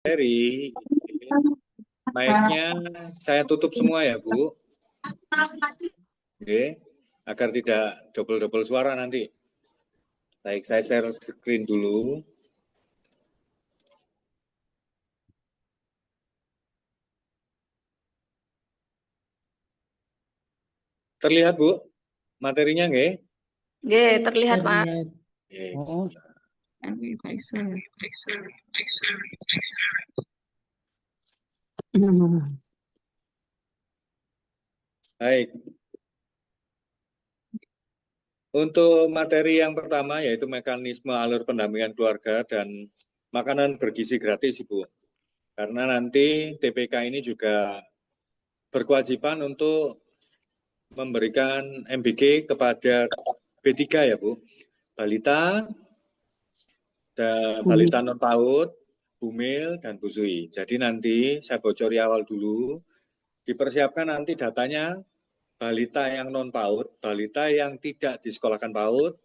Materi, mic-nya saya tutup semua ya Bu, oke, agar tidak double-double suara nanti. Baik, saya share screen dulu. Terlihat Bu, materinya nggih? Nggih, terlihat Pak. Oh. Baik. Untuk materi yang pertama yaitu mekanisme alur pendampingan keluarga dan makanan bergizi gratis Ibu. Karena nanti TPK ini juga berkewajiban untuk memberikan MBG kepada B3 ya Bu. Balita, balita non PAUD, bumil, dan busui. Jadi nanti saya bocori awal dulu, dipersiapkan nanti datanya balita yang non PAUD, balita yang tidak disekolahkan PAUD,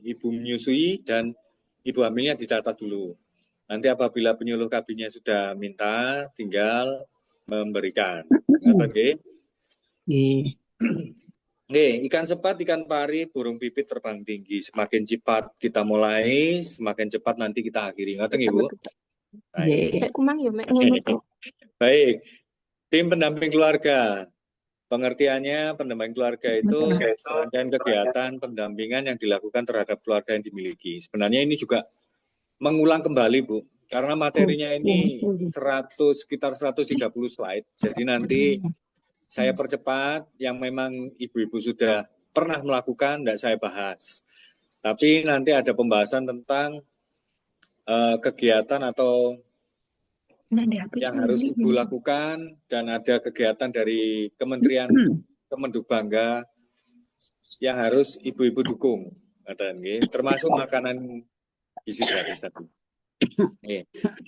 ibu menyusui dan ibu hamilnya didata dulu. Nanti apabila penyuluh kabinnya sudah minta, tinggal memberikan. Oke. Ikan sepat, ikan pari, burung pipit terbang tinggi. Semakin cepat kita mulai, semakin cepat nanti kita akhiri. Ngoten Ibu? Baik. Tim pendamping keluarga. Pengertiannya pendamping keluarga itu serangkaian kegiatan pendampingan yang dilakukan terhadap keluarga yang dimiliki. Sebenarnya ini juga mengulang kembali Bu, karena materinya ini sekitar 130 slide. Jadi nanti saya percepat, yang memang ibu-ibu sudah pernah melakukan, tidak saya bahas. Tapi nanti ada pembahasan tentang kegiatan atau yang harus ibu lakukan, dan ada kegiatan dari Kementerian Kemendubangga yang harus ibu-ibu dukung. Termasuk makanan gizi gratis tadi.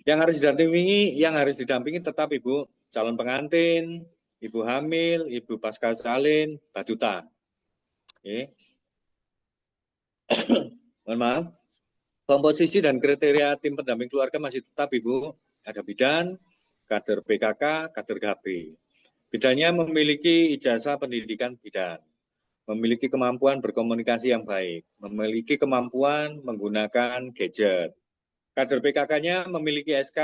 Yang harus didampingi tetap ibu calon pengantin, ibu hamil, ibu pasca salin, baduta. Mohon maaf. Komposisi dan kriteria tim pendamping keluarga masih tetap Ibu. Ada bidan, kader PKK, kader KB. Bidannya memiliki ijazah pendidikan bidan, memiliki kemampuan berkomunikasi yang baik, memiliki kemampuan menggunakan gadget. Kader PKK-nya memiliki SK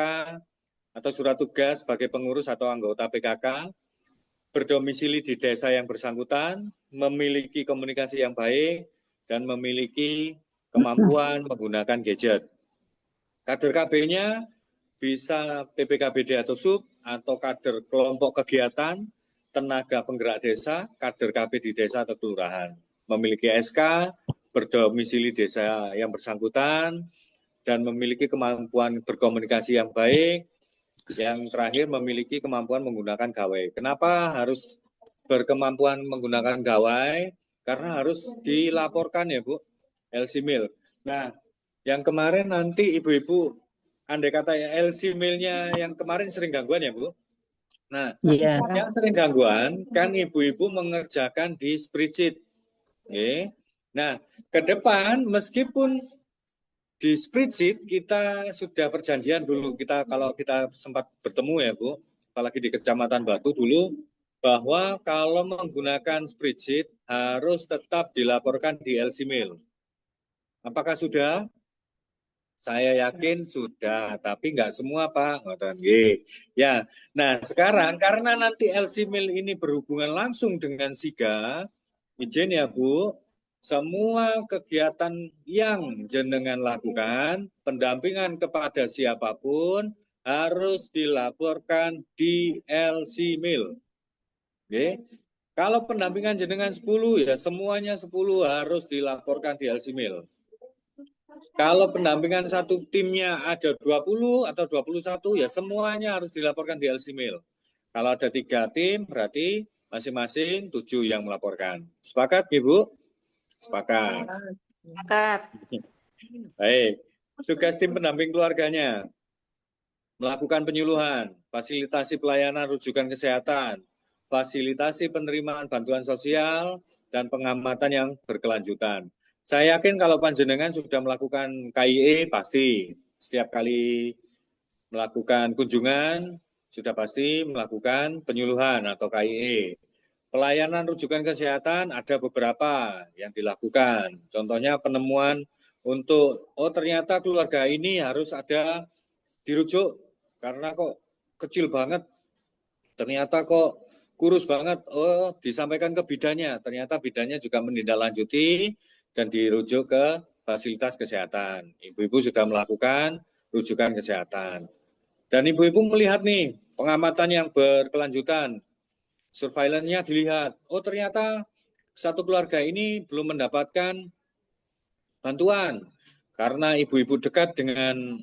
atau surat tugas sebagai pengurus atau anggota PKK, berdomisili di desa yang bersangkutan, memiliki komunikasi yang baik, dan memiliki kemampuan menggunakan gadget. Kader KB-nya bisa PPKBD atau SUB, atau kader kelompok kegiatan, tenaga penggerak desa, kader KB di desa atau kelurahan. Memiliki SK, berdomisili desa yang bersangkutan, dan memiliki kemampuan berkomunikasi yang baik. Yang terakhir memiliki kemampuan menggunakan gawai. Kenapa harus berkemampuan menggunakan gawai? Karena harus dilaporkan ya Bu, LC Mil. Nah, yang kemarin nanti ibu-ibu, andai kata ya LC Mil-nya yang kemarin sering gangguan ya Bu. Nah, yang sering gangguan kan ibu-ibu mengerjakan di spreadsheet. Nah, ke depan meskipun di spreadsheet kita sudah perjanjian dulu, kalau kita sempat bertemu ya Bu, apalagi di Kecamatan Batu dulu, bahwa kalau menggunakan spreadsheet harus tetap dilaporkan di LC Mail. Apakah sudah? Saya yakin sudah, tapi nggak semua Pak. Ya, nah sekarang karena nanti LC Mail ini berhubungan langsung dengan SIGA, izin ya Bu, semua kegiatan yang jenengan lakukan, pendampingan kepada siapapun harus dilaporkan di LC Mail. Kalau pendampingan jenengan 10 ya semuanya 10 harus dilaporkan di LC Mail. Kalau pendampingan satu timnya ada 20 atau 21 ya semuanya harus dilaporkan di LC Mail. Kalau ada 3 tim berarti masing-masing 7 yang melaporkan. Sepakat Ibu? Sepakat. Baik. Tugas tim pendamping keluarganya melakukan penyuluhan, fasilitasi pelayanan rujukan kesehatan, fasilitasi penerimaan bantuan sosial, dan pengamatan yang berkelanjutan. Saya yakin kalau panjenengan sudah melakukan KIE pasti setiap kali melakukan kunjungan, sudah pasti melakukan penyuluhan atau KIE. Pelayanan rujukan kesehatan ada beberapa yang dilakukan. Contohnya penemuan untuk, oh ternyata keluarga ini harus ada dirujuk karena kok kecil banget, ternyata kok kurus banget, oh disampaikan ke bidannya, ternyata bidannya juga menindaklanjuti dan dirujuk ke fasilitas kesehatan. Ibu-ibu sudah melakukan rujukan kesehatan. Dan ibu-ibu melihat nih pengamatan yang berkelanjutan, surveillance-nya dilihat, oh ternyata satu keluarga ini belum mendapatkan bantuan karena ibu-ibu dekat dengan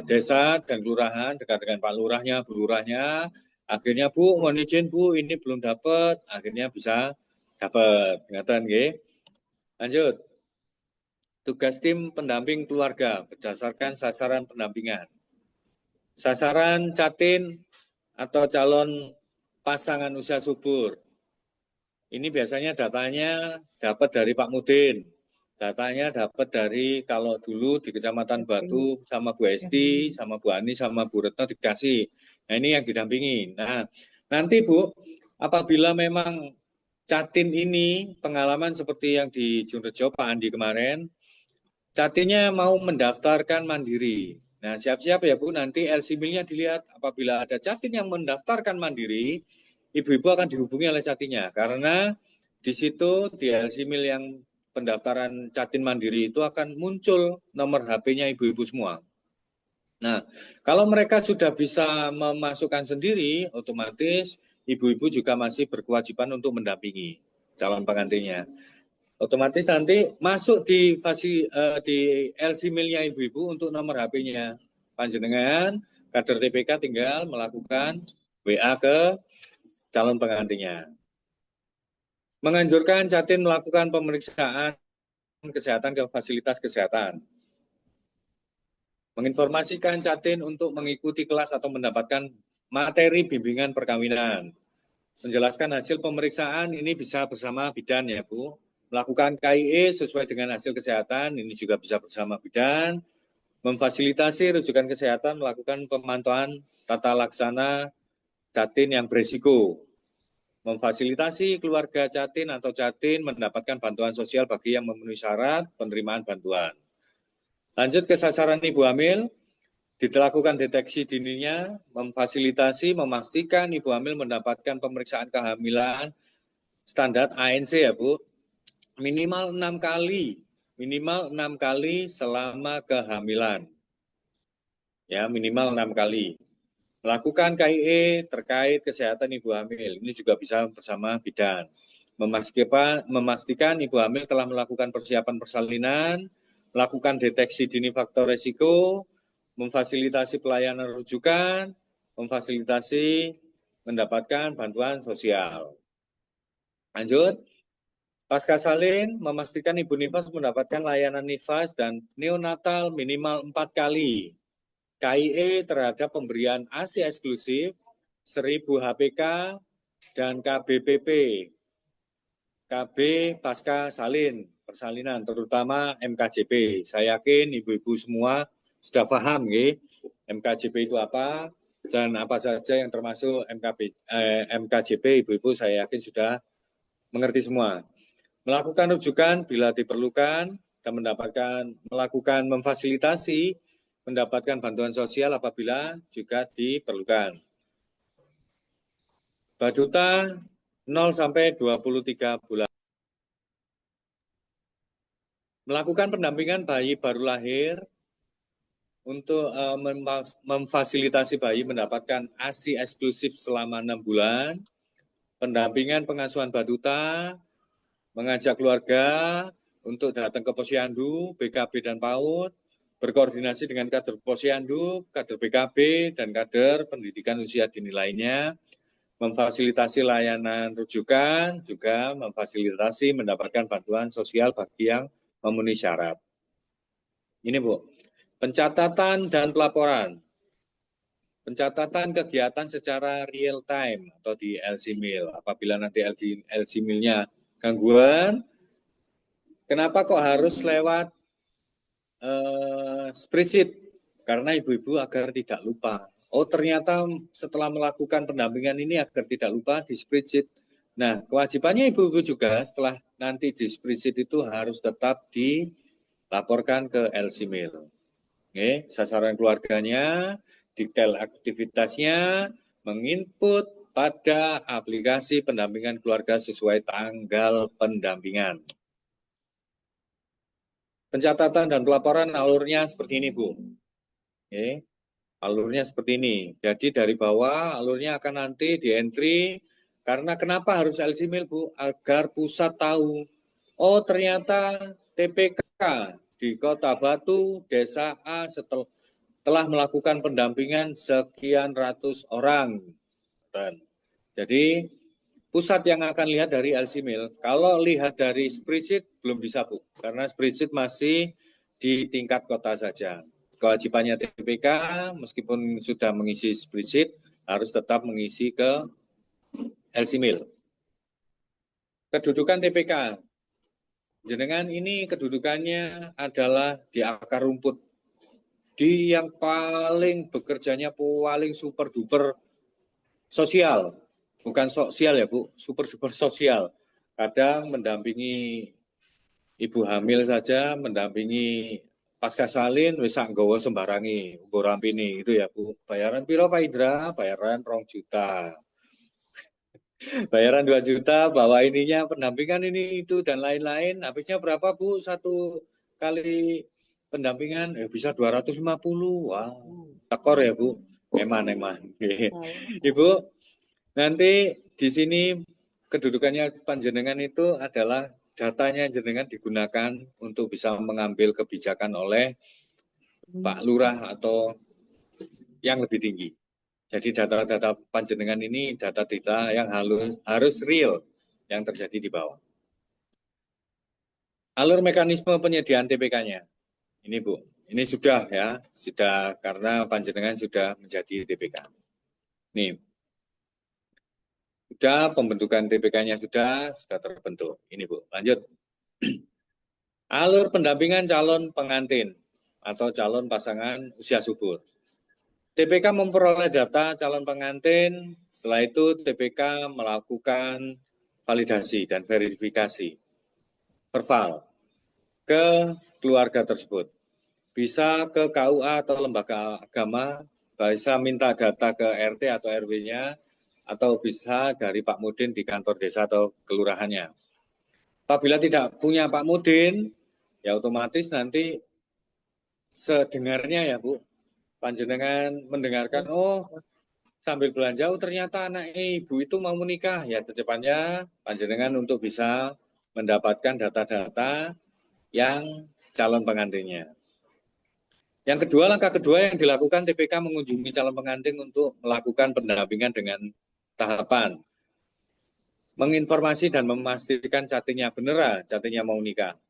desa dan kelurahan, dekat dengan Pak Lurahnya, Bu Lurahnya, akhirnya Bu, mohon izin Bu, ini belum dapat, akhirnya bisa dapat. Ngatan nggih. Lanjut. Tugas tim pendamping keluarga berdasarkan sasaran pendampingan. Sasaran Catin atau calon pasangan usia subur. Ini biasanya datanya dapat dari Pak Mudin. Datanya dapat dari kalau dulu di Kecamatan Batu sama Bu Esti, sama Bu Ani, sama Bu Retno dikasih. Nah ini yang didampingi. Nah nanti Bu, apabila memang Catin ini pengalaman seperti yang di Junrejo Pak Andi kemarin, Catinnya mau mendaftarkan mandiri. Nah siap-siap ya Bu, nanti LC-milnya dilihat. Apabila ada Catin yang mendaftarkan mandiri, ibu-ibu akan dihubungi oleh Catinnya. Karena di situ di LC-mil yang pendaftaran Catin Mandiri itu akan muncul nomor HP-nya ibu-ibu semua. Nah, kalau mereka sudah bisa memasukkan sendiri, otomatis ibu-ibu juga masih berkewajiban untuk mendampingi calon pengantinnya. Otomatis nanti masuk di LC milnya ibu-ibu untuk nomor HP-nya. Panjenengan, kader TPK tinggal melakukan WA ke calon pengantinnya. Menganjurkan Catin melakukan pemeriksaan kesehatan ke fasilitas kesehatan. Menginformasikan Catin untuk mengikuti kelas atau mendapatkan materi bimbingan perkawinan. Menjelaskan hasil pemeriksaan ini bisa bersama bidan ya Bu. Melakukan KIE sesuai dengan hasil kesehatan ini juga bisa bersama bidan. Memfasilitasi rujukan kesehatan melakukan pemantauan tata laksana Catin yang berisiko. Memfasilitasi keluarga Catin atau Catin mendapatkan bantuan sosial bagi yang memenuhi syarat penerimaan bantuan. Lanjut ke sasaran ibu hamil, dilakukan deteksi dininya, memfasilitasi, memastikan ibu hamil mendapatkan pemeriksaan kehamilan standar ANC ya Bu, minimal 6 kali selama kehamilan. Ya, minimal 6 kali. Melakukan KIE terkait kesehatan ibu hamil, ini juga bisa bersama bidan. Memastikan ibu hamil telah melakukan persiapan persalinan, melakukan deteksi dini faktor resiko, memfasilitasi pelayanan rujukan, memfasilitasi mendapatkan bantuan sosial. Lanjut, pasca salin, memastikan ibu nifas mendapatkan layanan nifas dan neonatal minimal 4 kali. KIE terhadap pemberian ASI eksklusif, 1000 HPK, dan KBPP, KB pasca salin, persalinan, terutama MKJP. Saya yakin ibu-ibu semua sudah paham, MKJP itu apa, dan apa saja yang termasuk MKJP, ibu-ibu saya yakin sudah mengerti semua. Melakukan rujukan bila diperlukan, dan melakukan memfasilitasi mendapatkan bantuan sosial apabila juga diperlukan. Baduta 0 sampai 23 bulan. Melakukan pendampingan bayi baru lahir untuk memfasilitasi bayi mendapatkan ASI eksklusif selama 6 bulan. Pendampingan pengasuhan Baduta, mengajak keluarga untuk datang ke Posyandu, BKB dan PAUD, berkoordinasi dengan kader Posyandu, kader BKB, dan kader pendidikan usia dini lainnya, memfasilitasi layanan rujukan, juga memfasilitasi mendapatkan bantuan sosial bagi yang memenuhi syarat. Ini Bu, pencatatan dan pelaporan. Pencatatan kegiatan secara real time atau di LC-Mil. Apabila nanti LC-Milnya gangguan, kenapa kok harus lewat spreadsheet? karena ibu-ibu agar tidak lupa. Oh, ternyata setelah melakukan pendampingan ini agar tidak lupa di spreadsheet. Nah, kewajibannya ibu-ibu juga setelah nanti di spreadsheet itu harus tetap dilaporkan ke LC-Mail. Oke, sasaran keluarganya, detail aktivitasnya, menginput pada aplikasi pendampingan keluarga sesuai tanggal pendampingan. Pencatatan dan pelaporan alurnya seperti ini, Bu. Oke, alurnya seperti ini. Jadi dari bawah alurnya akan nanti di entry. Karena kenapa harus LC-Mail, Bu? Agar pusat tahu. Oh, ternyata TPK di Kota Batu, Desa A telah melakukan pendampingan sekian ratus orang. Jadi pusat yang akan lihat dari LC-Mail. Kalau lihat dari spreadsheet belum bisa, Bu, karena spreadsheet masih di tingkat kota saja. Kewajibannya TPK meskipun sudah mengisi spreadsheet harus tetap mengisi ke LC-Mail. Kedudukan TPK. Jenengan ini kedudukannya adalah di akar rumput. Di yang paling bekerjanya paling super duper sosial. Bukan sosial ya, Bu, super duper sosial. Kadang mendampingi ibu hamil saja, mendampingi pasca salin wis sak nggawa sembarangi nggo rampini itu ya, Bu. Bayaran piro Pak Indra? Bayaran 2 juta. Bayaran 2 juta, bawa ininya pendampingan ini itu dan lain-lain. Habisnya berapa, Bu? Satu kali pendampingan bisa 250. Wow. Tekor ya, Bu. Eman. Ibu, nanti di sini kedudukannya panjenengan itu adalah datanya jenengan digunakan untuk bisa mengambil kebijakan oleh Pak Lurah atau yang lebih tinggi. Jadi data-data panjenengan ini data-data yang harus real yang terjadi di bawah. Alur mekanisme penyediaan TPK-nya. Ini, Bu. Ini sudah ya, sudah karena panjenengan sudah menjadi TPK. Nih. Sudah pembentukan TPK-nya sudah terbentuk. Ini, Bu. Lanjut. Alur pendampingan calon pengantin atau calon pasangan usia subur. TPK memperoleh data calon pengantin, setelah itu TPK melakukan validasi dan verifikasi perval ke keluarga tersebut. Bisa ke KUA atau lembaga agama, bisa minta data ke RT atau RW-nya, atau bisa dari Pak Mudin di kantor desa atau kelurahannya. Apabila tidak punya Pak Mudin, ya otomatis nanti sedengarnya ya, Bu, panjenengan mendengarkan, oh sambil belanja, oh ternyata anak ibu itu mau menikah, ya kedepannya panjenengan untuk bisa mendapatkan data-data yang calon pengantinnya. Yang kedua, langkah kedua yang dilakukan TPK mengunjungi calon pengantin untuk melakukan pendampingan dengan tahapan. Menginformasi dan memastikan catinya benar, catinya mau nikah.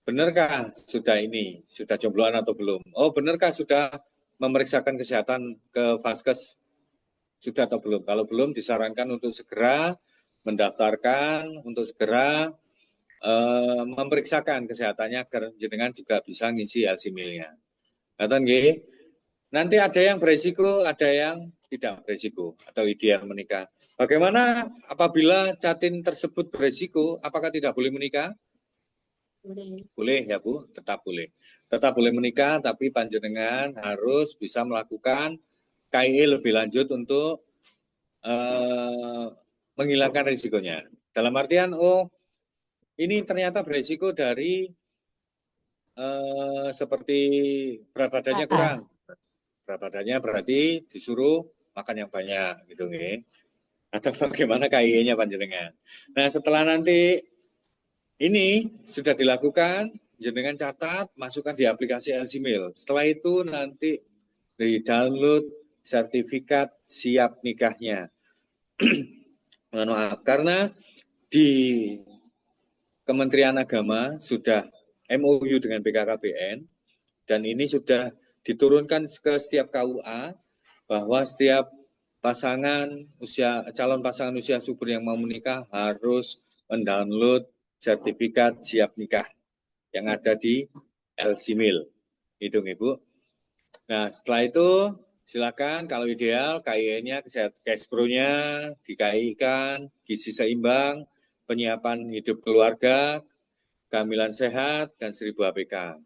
Benarkah sudah ini, sudah jombloan atau belum? Oh, benarkah sudah memeriksakan kesehatan ke Vaskes? Sudah atau belum? Kalau belum, disarankan untuk segera mendaftarkan, untuk segera memeriksakan kesehatannya agar jenengan juga bisa ngisi LC-Mail-nya. Nanti ada yang beresiko, ada yang tidak beresiko atau ideal menikah. Bagaimana apabila catin tersebut beresiko, apakah tidak boleh menikah? Boleh ya, Bu, tetap boleh. Tetap boleh menikah, tapi panjenengan harus bisa melakukan KIE lebih lanjut untuk menghilangkan risikonya. Dalam artian, oh ini ternyata beresiko dari seperti berat badannya kurang. Berat badannya berarti disuruh makan yang banyak gitu nih. Atau bagaimana KIE-nya panjenengan. Nah, setelah nanti ini sudah dilakukan, jenengan catat, masukkan di aplikasi LC-Mail. Setelah itu nanti di-download sertifikat siap nikahnya. Mohon maaf, karena di Kementerian Agama sudah MOU dengan BKKBN, dan ini sudah diturunkan ke setiap KUA, bahwa setiap calon pasangan usia subur yang mau menikah harus mendownload sertifikat siap nikah yang ada di LC-Mail. Itu Ibu. Nah, setelah itu silakan kalau ideal KIE-nya, cash flow-nya di-KI-kan, gizi seimbang, penyiapan hidup keluarga, kehamilan sehat, dan 1000 APK.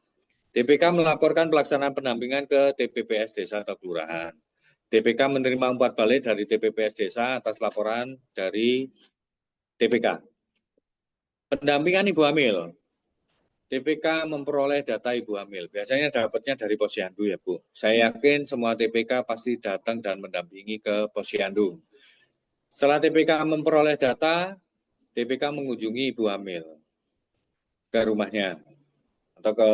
TPK melaporkan pelaksanaan pendampingan ke TPPS Desa atau Kelurahan. TPK menerima umpan balik dari TPPS Desa atas laporan dari TPK. Pendampingan ibu hamil. TPK memperoleh data ibu hamil. Biasanya dapatnya dari posyandu ya Bu. Saya yakin semua TPK pasti datang dan mendampingi ke posyandu. Setelah TPK memperoleh data, TPK mengunjungi ibu hamil ke rumahnya atau ke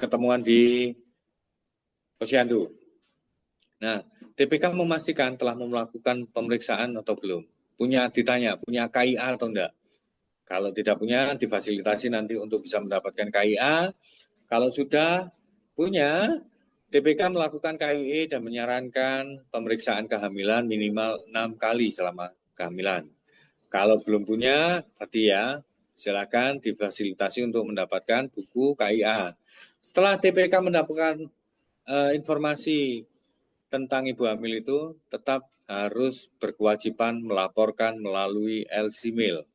ketemuan di posyandu. Nah, TPK memastikan telah melakukan pemeriksaan atau belum. Ditanya, punya KIA atau enggak? Kalau tidak punya, difasilitasi nanti untuk bisa mendapatkan KIA. Kalau sudah punya, TPK melakukan KIE dan menyarankan pemeriksaan kehamilan minimal 6 kali selama kehamilan. Kalau belum punya, tadi ya, silakan difasilitasi untuk mendapatkan buku KIA. Setelah TPK mendapatkan informasi tentang ibu hamil itu, tetap harus berkewajiban melaporkan melalui LC-Mail.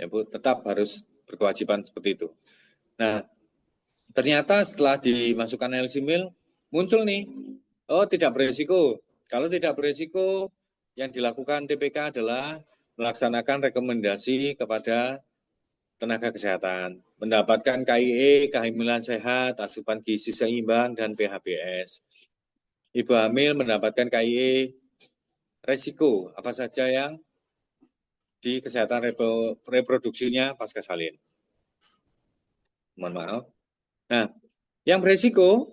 Ya Bu, tetap harus berkewajiban seperti itu. Nah, ternyata setelah dimasukkan LC-Mail, muncul nih, oh tidak beresiko. Kalau tidak beresiko, yang dilakukan TPK adalah melaksanakan rekomendasi kepada tenaga kesehatan, mendapatkan KIE, kehamilan sehat, asupan gizi seimbang, dan PHBS. Ibu hamil mendapatkan KIE resiko apa saja yang di kesehatan reproduksinya pasca salin. Mohon maaf. Nah, yang beresiko,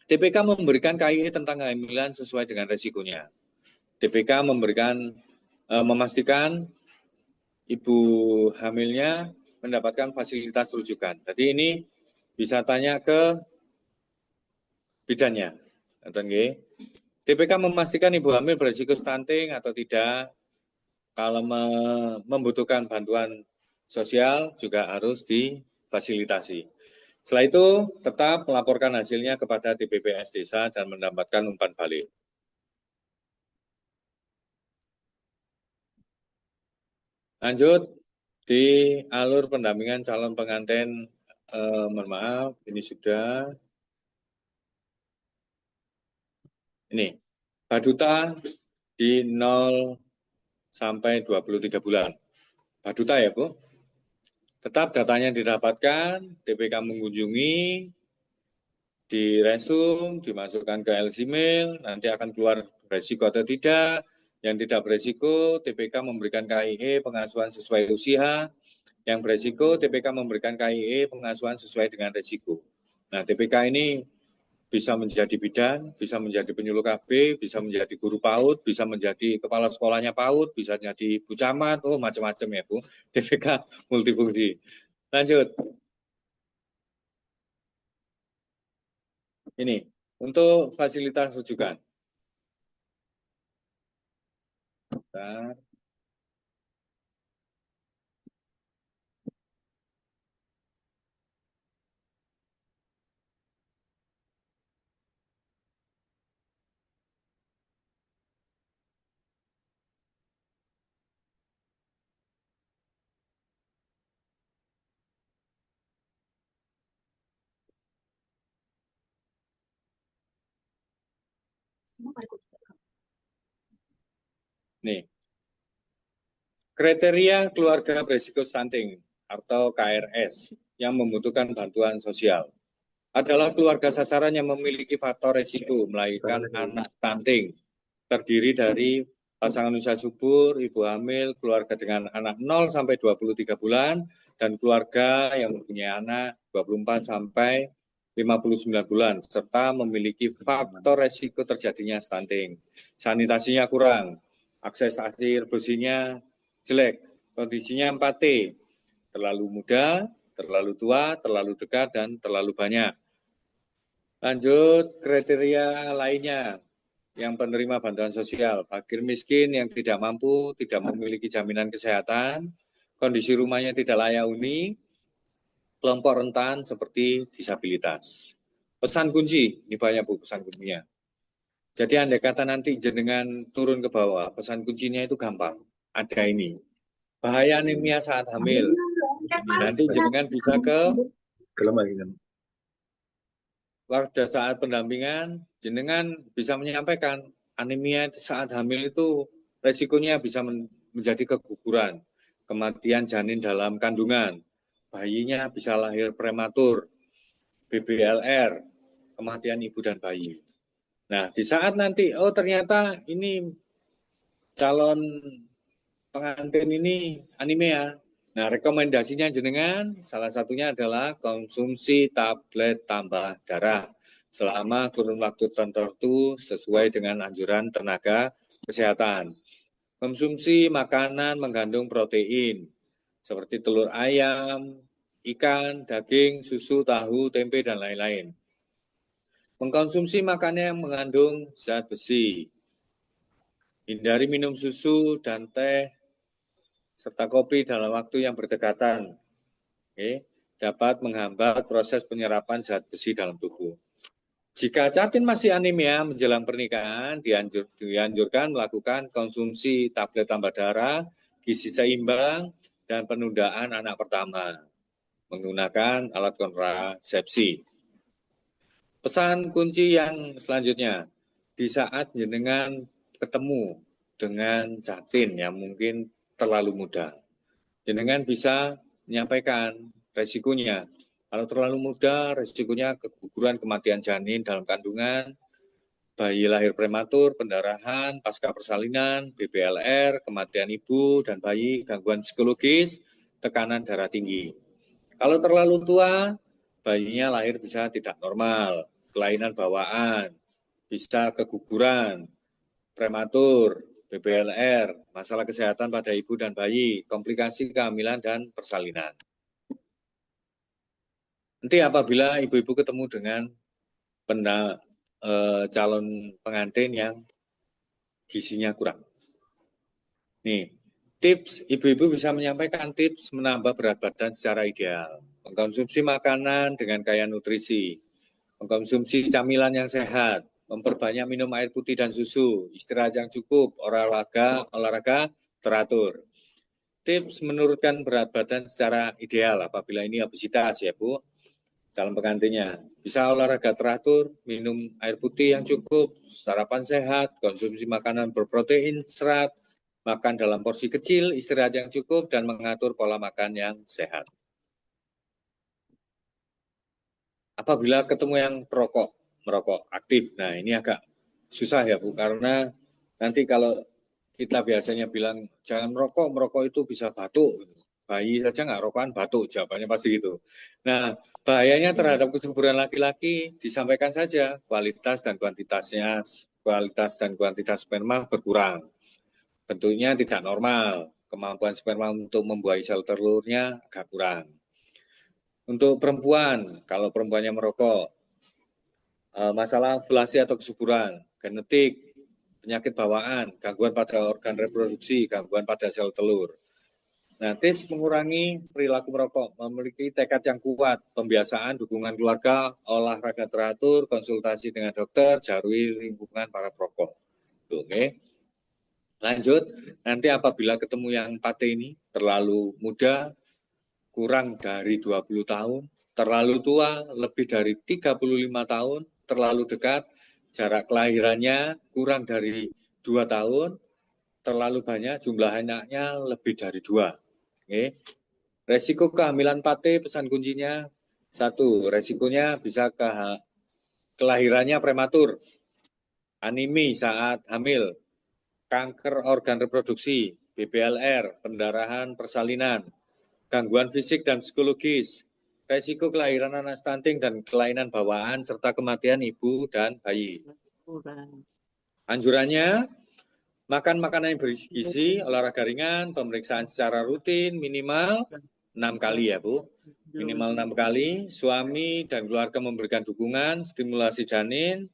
TPK memberikan KIE tentang kehamilan sesuai dengan resikonya. TPK memastikan ibu hamilnya mendapatkan fasilitas rujukan. Jadi ini bisa tanya ke bidannya. TPK memastikan ibu hamil berisiko stunting atau tidak. Kalau membutuhkan bantuan sosial juga harus difasilitasi. Setelah itu tetap melaporkan hasilnya kepada TPPS Desa dan mendapatkan umpan balik. Lanjut di alur pendampingan calon pengantin, mohon maaf, ini sudah. Ini, Baduta di 0 sampai 23 bulan. Baduta ya Bu. Tetap datanya didapatkan, TPK mengunjungi, diresum, dimasukkan ke LC-Mail, nanti akan keluar beresiko atau tidak. Yang tidak beresiko, TPK memberikan KIE pengasuhan sesuai usia. Yang beresiko, TPK memberikan KIE pengasuhan sesuai dengan resiko. Nah, TPK ini bisa menjadi bidan, bisa menjadi penyuluh KB, bisa menjadi guru PAUD, bisa menjadi kepala sekolahnya PAUD, bisa jadi Bu Camat, macam-macam ya Bu. TPK multifungsi. Lanjut. Ini, untuk fasilitas rujukan. Bentar. Nih, kriteria keluarga berisiko stunting atau KRS yang membutuhkan bantuan sosial adalah keluarga sasaran yang memiliki faktor risiko melahirkan anak stunting, terdiri dari pasangan usia subur, ibu hamil, keluarga dengan anak 0 sampai 23 bulan, dan keluarga yang mempunyai anak 24 sampai 59 bulan, serta memiliki faktor risiko terjadinya stunting. Sanitasinya kurang, akses air bersihnya jelek, kondisinya 4T, terlalu muda, terlalu tua, terlalu dekat, dan terlalu banyak. Lanjut, kriteria lainnya yang penerima bantuan sosial, fakir miskin yang tidak mampu, tidak memiliki jaminan kesehatan, kondisi rumahnya tidak layak huni, kelompok rentan seperti disabilitas. Pesan kunci, ini banyak Bu pesan kuncinya. Jadi andai kata nanti jenengan turun ke bawah, pesan kuncinya itu gampang. Ada ini. Bahaya anemia saat hamil. Nanti jenengan bisa pada saat pendampingan, jenengan bisa menyampaikan anemia saat hamil itu resikonya bisa menjadi keguguran, kematian janin dalam kandungan, bayinya bisa lahir prematur, BBLR, kematian ibu dan bayi. Nah, di saat nanti, oh ternyata ini calon pengantin ini anemia. Nah, rekomendasinya jenengan salah satunya adalah konsumsi tablet tambah darah selama kurun waktu tertentu sesuai dengan anjuran tenaga kesehatan. Konsumsi makanan mengandung protein seperti telur ayam, ikan, daging, susu, tahu, tempe, dan lain-lain. Mengkonsumsi makanan yang mengandung zat besi. Hindari minum susu dan teh serta kopi dalam waktu yang berdekatan. Dapat menghambat proses penyerapan zat besi dalam tubuh. Jika catin masih anemia menjelang pernikahan, dianjurkan melakukan konsumsi tablet tambah darah, gizi seimbang, dan penundaan anak pertama menggunakan alat kontrasepsi. Pesan kunci yang selanjutnya, di saat jenengan ketemu dengan catin yang mungkin terlalu muda, jenengan bisa menyampaikan resikonya. Kalau terlalu muda, resikonya keguguran, kematian janin dalam kandungan, bayi lahir prematur, pendarahan, pasca persalinan, BBLR, kematian ibu dan bayi, gangguan psikologis, tekanan darah tinggi. Kalau terlalu tua, bayinya lahir bisa tidak normal, kelainan bawaan, bisa keguguran, prematur, BBLR, masalah kesehatan pada ibu dan bayi, komplikasi kehamilan dan persalinan. Nanti apabila ibu-ibu ketemu dengan calon pengantin yang gizinya kurang. Nih, tips ibu-ibu bisa menyampaikan tips menambah berat badan secara ideal. Mengkonsumsi makanan dengan kaya nutrisi, mengkonsumsi camilan yang sehat, memperbanyak minum air putih dan susu, istirahat yang cukup, olahraga teratur. Tips menurunkan berat badan secara ideal apabila ini obesitas ya Bu, calon pengantinnya. Bisa olahraga teratur, minum air putih yang cukup, sarapan sehat, konsumsi makanan berprotein, serat, makan dalam porsi kecil, istirahat yang cukup, dan mengatur pola makan yang sehat. Apabila ketemu yang merokok aktif, nah ini agak susah ya Bu, karena nanti kalau kita biasanya bilang jangan merokok itu bisa batuk. Bayi saja nggak rokokan batuk, jawabannya pasti gitu. Nah, bahayanya terhadap kesuburan laki-laki disampaikan saja kualitas dan kuantitas sperma berkurang. Bentuknya tidak normal, kemampuan sperma untuk membuahi sel telurnya agak kurang. Untuk perempuan, kalau perempuannya merokok, masalah ovulasi atau kesuburan, genetik, penyakit bawaan, gangguan pada organ reproduksi, gangguan pada sel telur. Nah, tips mengurangi perilaku merokok, memiliki tekad yang kuat, pembiasaan, dukungan keluarga, olahraga teratur, konsultasi dengan dokter, jauhi lingkungan para perokok. Oke. Lanjut, nanti apabila ketemu yang pate ini terlalu muda, kurang dari 20 tahun, terlalu tua, lebih dari 35 tahun, terlalu dekat, jarak kelahirannya kurang dari 2 tahun, terlalu banyak, jumlah anaknya lebih dari 2. Oke. Resiko kehamilan pate, pesan kuncinya, 1, resikonya bisa kelahirannya prematur, anemi saat hamil, kanker organ reproduksi, BBLR, pendarahan persalinan, gangguan fisik dan psikologis, resiko kelahiran anak stunting dan kelainan bawaan, serta kematian ibu dan bayi. Anjurannya, makan makanan yang bergizi, olahraga ringan, pemeriksaan secara rutin minimal 6 kali ya Bu. Minimal 6 kali, suami dan keluarga memberikan dukungan, stimulasi janin,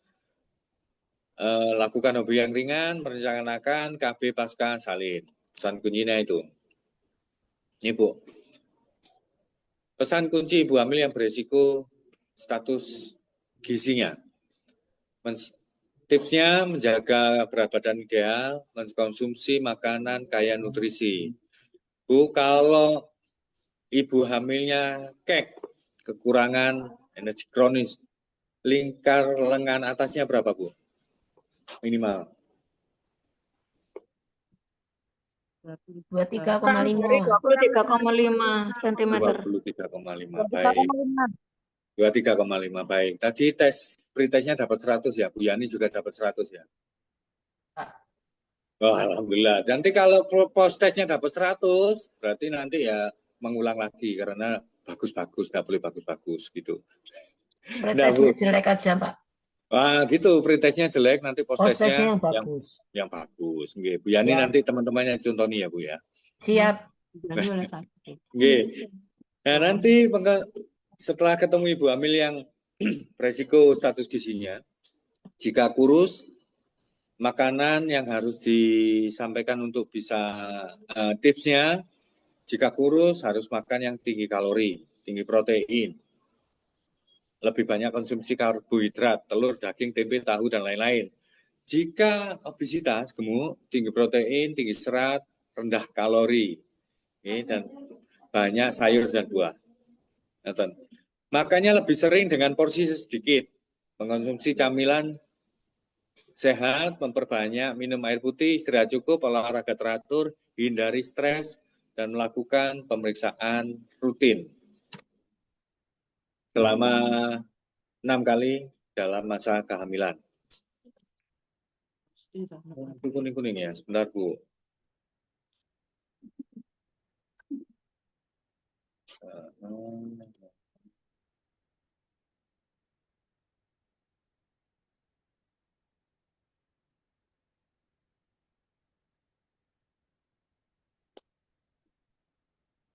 lakukan hobi yang ringan, merencanakan KB pasca salin. Pesan kuncinya itu. Ini Bu. Pesan kunci ibu hamil yang beresiko status gizinya. Tipsnya menjaga berat badan ideal, mengkonsumsi makanan kaya nutrisi. Bu, kalau ibu hamilnya kekurangan energi kronis, lingkar lengan atasnya berapa, Bu? Minimal. 23,5. 23,5 cm. 23,5, baik. 23,5, baik. Tadi pretesnya dapat 100 ya, Bu Yani juga dapat 100 ya? Oh, alhamdulillah. Nanti kalau post testnya dapat 100, berarti nanti ya mengulang lagi karena bagus-bagus, nggak boleh bagus-bagus gitu. Pretesnya jelek aja, Pak. Wah, gitu, pretesnya jelek, nanti post testnya yang bagus. Yang bagus. Nggih, Bu Yani nanti teman-temannya contohnya, Bu ya. Siap. Nggih. Nah, nanti setelah ketemu ibu hamil yang beresiko status gizinya, jika kurus, makanan yang harus disampaikan untuk bisa tipsnya, jika kurus harus makan yang tinggi kalori, tinggi protein, lebih banyak konsumsi karbohidrat, telur, daging, tempe, tahu, dan lain-lain. Jika obesitas, gemuk, tinggi protein, tinggi serat, rendah kalori, dan banyak sayur dan buah. Makanya lebih sering dengan porsi sedikit, mengonsumsi camilan sehat, memperbanyak minum air putih, istirahat cukup, olahraga teratur, hindari stres, dan melakukan pemeriksaan rutin selama 6 kali dalam masa kehamilan. Kuning-kuning ya, sebentar Bu.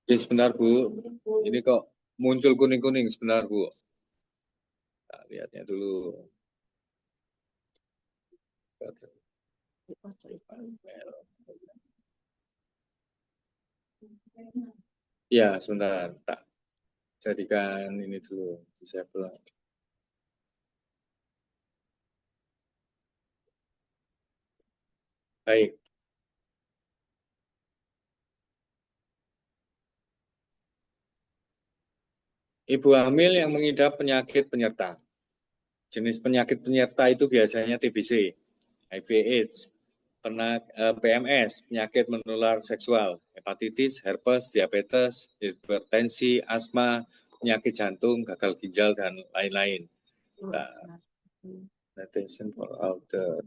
Oke, sebentar Bu, ini kok muncul kuning-kuning, sebentar Bu. Kita lihatnya dulu. Ya, sebentar, tak jadikan ini dulu, disable. Baik. Ibu hamil yang mengidap penyakit penyerta. Jenis penyakit penyerta itu biasanya TBC, HIV/AIDS, PMS, penyakit menular seksual, hepatitis, herpes, diabetes, hipertensi, asma, penyakit jantung, gagal ginjal, dan lain-lain. Attention for all the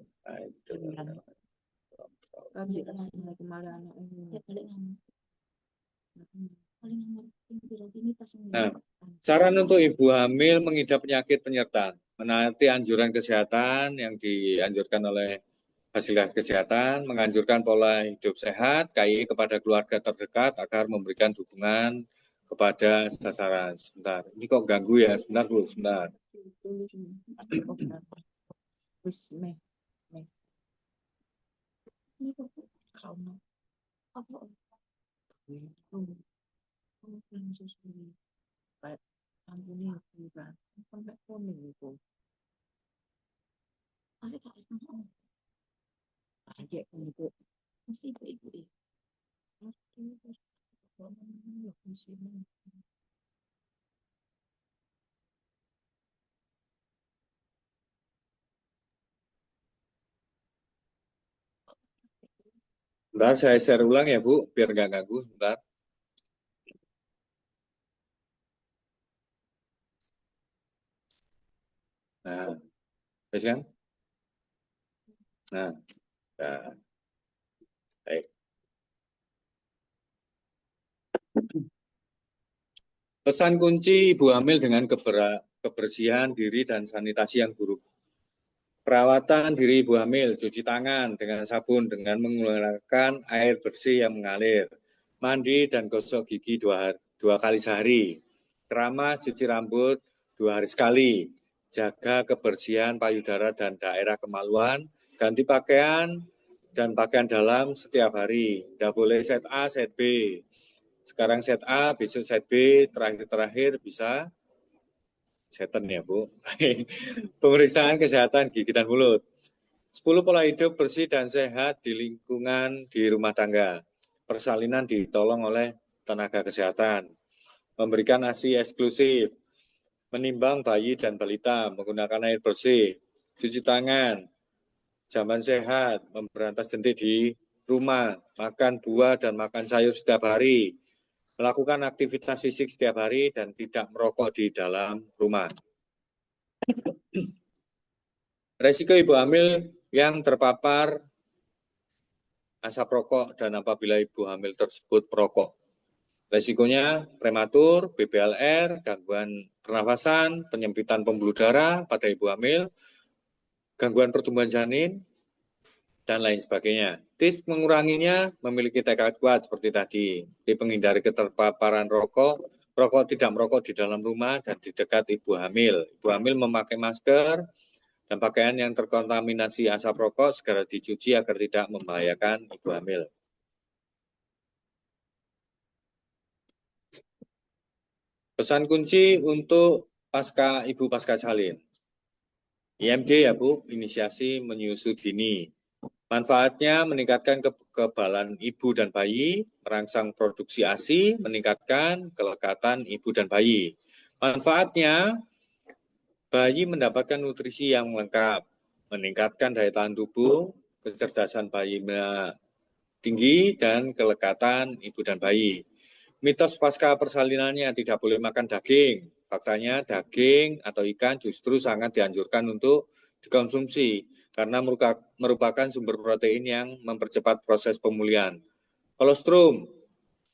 Nah, saran untuk ibu hamil mengidap penyakit penyerta, menaati anjuran kesehatan yang dianjurkan oleh fasilitas kesehatan, menganjurkan pola hidup sehat, KI kepada keluarga terdekat agar memberikan dukungan kepada sasaran. Sebentar, ini kok ganggu ya? Sebentar Bu, sebentar. Sebentar, saya share ulang ya Bu, biar nggak ganggu. Sebentar. Nah, bisa kan? Nah, baik. Pesan kunci ibu hamil dengan kebersihan diri dan sanitasi yang buruk. Perawatan diri ibu hamil, cuci tangan dengan sabun dengan menggunakan air bersih yang mengalir. Mandi dan gosok gigi dua kali sehari. Keramas, cuci rambut 2 hari sekali. Jaga kebersihan payudara dan daerah kemaluan. Ganti pakaian dan pakaian dalam setiap hari. Tidak boleh set A, set B. Sekarang set A, besok set B, terakhir bisa Seten ya Bu. Pemeriksaan kesehatan gigi dan mulut. 10 pola hidup bersih dan sehat di lingkungan di rumah tangga. Persalinan ditolong oleh tenaga kesehatan. Memberikan ASI eksklusif. Menimbang bayi dan balita menggunakan air bersih. Cuci tangan. Zaman sehat. Memberantas jentik di rumah. Makan buah dan makan sayur setiap hari. Melakukan aktivitas fisik setiap hari dan tidak merokok di dalam rumah. Resiko ibu hamil yang terpapar asap rokok dan apabila ibu hamil tersebut perokok. Resikonya prematur, BPLR, gangguan pernafasan, penyempitan pembuluh darah pada ibu hamil, gangguan pertumbuhan janin, dan lain sebagainya. Tips menguranginya memiliki tekad kuat seperti tadi. Menghindari keterpaparan rokok, tidak merokok di dalam rumah dan di dekat ibu hamil. Ibu hamil memakai masker dan pakaian yang terkontaminasi asap rokok segera dicuci agar tidak membahayakan ibu hamil. Pesan kunci untuk ibu pasca salin. IMD ya Bu, inisiasi menyusu dini. Manfaatnya meningkatkan kekebalan ibu dan bayi, merangsang produksi ASI, meningkatkan kelekatan ibu dan bayi. Manfaatnya, bayi mendapatkan nutrisi yang lengkap, meningkatkan daya tahan tubuh, kecerdasan bayi tinggi, dan kelekatan ibu dan bayi. Mitos pasca persalinannya tidak boleh makan daging. Faktanya daging atau ikan justru sangat dianjurkan untuk dikonsumsi karena merupakan sumber protein yang mempercepat proses pemulihan. Kolostrum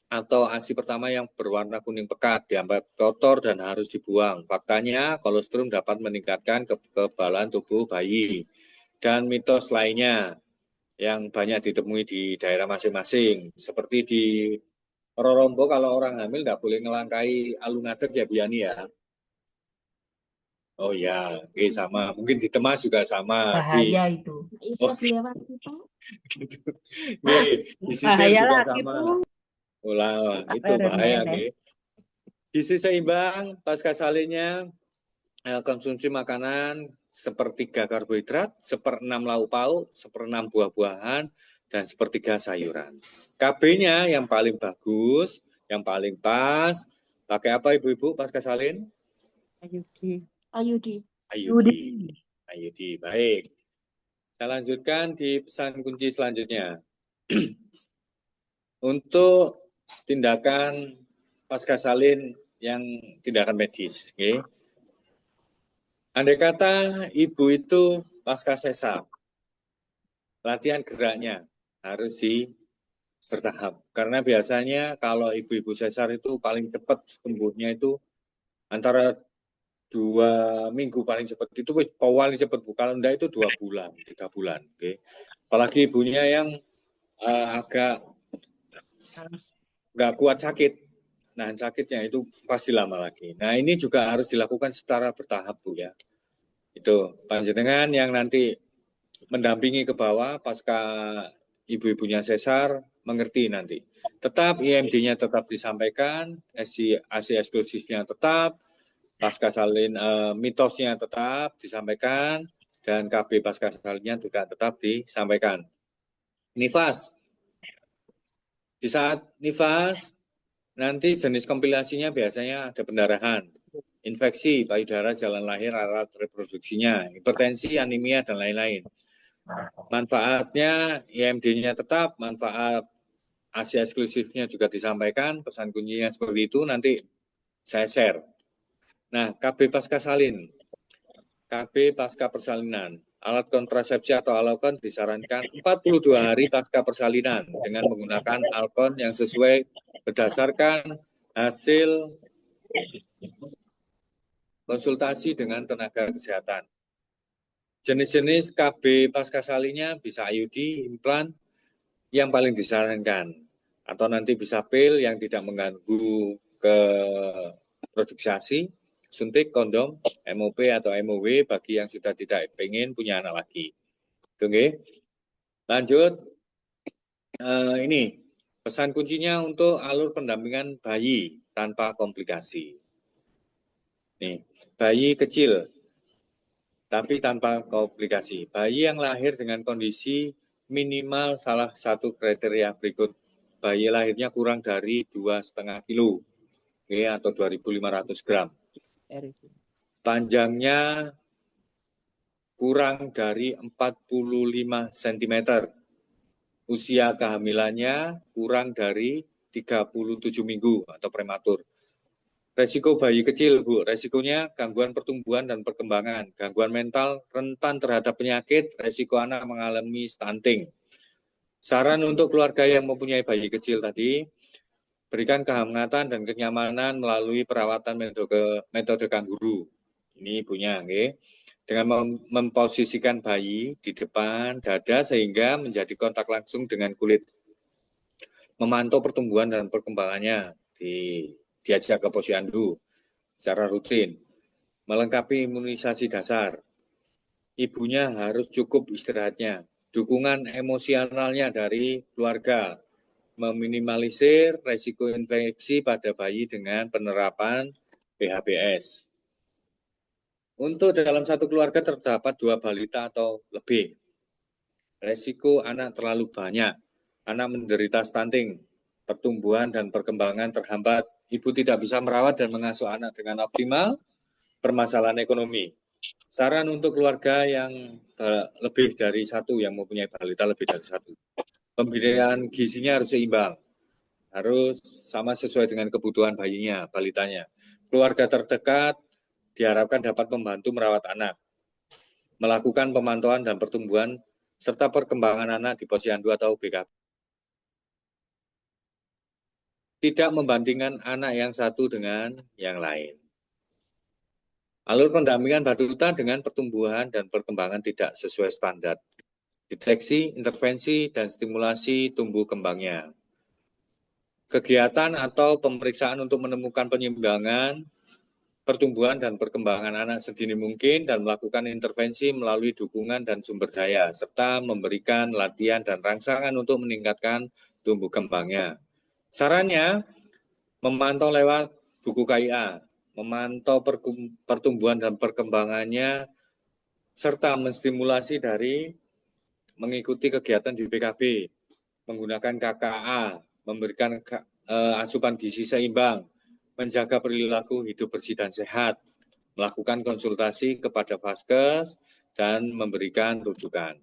atau ASI pertama yang berwarna kuning pekat dianggap kotor dan harus dibuang. Faktanya kolostrum dapat meningkatkan kekebalan tubuh bayi. Dan mitos lainnya yang banyak ditemui di daerah masing-masing, seperti di Rorombo kalau orang hamil nggak boleh ngelangkai alun ngadeg ya Biani ya. Oh ya, oke sama. Mungkin di Temas juga sama. Bahaya itu. Oh, gitu. Di Sisir Bahaya juga lah sama. gitu. Ulah, itu bahaya. Gizi seimbang pasca salinnya konsumsi makanan sepertiga karbohidrat, 1/6 lauk pauk, 1/6 buah-buahan, dan 1/3 sayuran. KB-nya yang paling bagus, yang paling pas, pakai apa ibu-ibu pasca salin? Ayudi. Ayudi, baik. Saya lanjutkan di pesan kunci selanjutnya. Untuk tindakan pasca salin yang tindakan medis, okay? Andai kata ibu itu pasca sesar, latihan geraknya harus bertahap. Karena biasanya kalau ibu-ibu sesar itu paling cepat sembuhnya itu antara 2 minggu paling cepat. Itu paling cepat Bu. Kalau enggak itu 2 bulan, 3 bulan. Okay. Apalagi ibunya yang agak nggak kuat sakit. Nahan sakitnya itu pasti lama lagi. Nah ini juga harus dilakukan secara bertahap Bu ya. Itu panjenengan yang nanti mendampingi ke bawah pasca ibu-ibunya sesar mengerti nanti. Tetap IMD-nya tetap disampaikan, ASI eksklusifnya tetap, pasca salin mitosnya tetap disampaikan, dan KB pasca salinnya juga tetap disampaikan. Nifas. Di saat nifas, nanti jenis kompilasinya biasanya ada pendarahan, infeksi, payudara, jalan lahir, alat reproduksinya, hipertensi, anemia, dan lain-lain. Manfaatnya IMD-nya tetap, manfaat ASI eksklusifnya juga disampaikan, pesan kuncinya seperti itu, nanti saya share. Nah, KB pasca salin, KB pasca persalinan, alat kontrasepsi atau alkon disarankan 42 hari pasca persalinan dengan menggunakan alkon yang sesuai berdasarkan hasil konsultasi dengan tenaga kesehatan. Jenis-jenis KB pasca salinnya bisa IUD, implan, yang paling disarankan. Atau nanti bisa pil yang tidak mengganggu ke produksi ASI, suntik, kondom, MOP atau MOW bagi yang sudah tidak ingin punya anak lagi. Oke. Lanjut, ini pesan kuncinya untuk alur pendampingan bayi tanpa komplikasi. Nih, bayi kecil tapi tanpa komplikasi. Bayi yang lahir dengan kondisi minimal salah satu kriteria berikut. Bayi lahirnya kurang dari 2,5 kilo, atau 2.500 gram. Panjangnya kurang dari 45 cm. Usia kehamilannya kurang dari 37 minggu atau prematur. Resiko bayi kecil, Bu. Resikonya gangguan pertumbuhan dan perkembangan, gangguan mental, rentan terhadap penyakit, resiko anak mengalami stunting. Saran untuk keluarga yang mempunyai bayi kecil tadi, berikan kehangatan dan kenyamanan melalui perawatan metode kanguru. Ini ibunya, okay? Dengan memposisikan bayi di depan dada sehingga menjadi kontak langsung dengan kulit. Memantau pertumbuhan dan perkembangannya, diajak ke posyandu secara rutin, melengkapi imunisasi dasar. Ibunya harus cukup istirahatnya, dukungan emosionalnya dari keluarga, meminimalisir resiko infeksi pada bayi dengan penerapan PHBS. Untuk dalam satu keluarga terdapat 2 balita atau lebih. Resiko anak terlalu banyak, anak menderita stunting, pertumbuhan dan perkembangan terhambat, ibu tidak bisa merawat dan mengasuh anak dengan optimal, permasalahan ekonomi. Saran untuk keluarga yang lebih dari satu, yang mempunyai balita lebih dari satu. Pemberian gizinya harus seimbang, harus sama sesuai dengan kebutuhan bayinya, balitanya. Keluarga terdekat diharapkan dapat membantu merawat anak, melakukan pemantauan dan pertumbuhan serta perkembangan anak di posyandu atau BKP. Tidak membandingkan anak yang satu dengan yang lain. Alur pendampingan balita dengan pertumbuhan dan perkembangan tidak sesuai standar. Deteksi, intervensi, dan stimulasi tumbuh kembangnya. Kegiatan atau pemeriksaan untuk menemukan penyimbangan pertumbuhan dan perkembangan anak sedini mungkin dan melakukan intervensi melalui dukungan dan sumber daya, serta memberikan latihan dan rangsangan untuk meningkatkan tumbuh kembangnya. Sarannya, memantau lewat buku KIA, memantau pertumbuhan dan perkembangannya, serta menstimulasi dari mengikuti kegiatan di PKB, menggunakan KKA, memberikan asupan gizi seimbang, menjaga perilaku hidup bersih dan sehat, melakukan konsultasi kepada Vaskes, dan memberikan rujukan.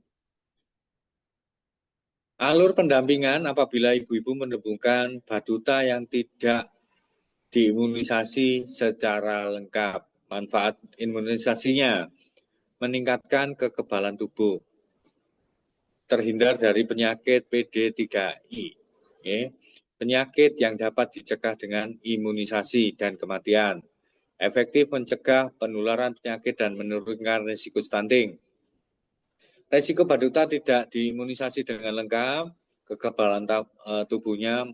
Alur pendampingan apabila ibu-ibu menemukan baduta yang tidak diimunisasi secara lengkap. Manfaat imunisasinya, meningkatkan kekebalan tubuh, terhindar dari penyakit PD3I. Penyakit yang dapat dicegah dengan imunisasi dan kematian. Efektif mencegah penularan penyakit dan menurunkan risiko stunting. Risiko baduta tidak diimunisasi dengan lengkap, kekebalan tubuhnya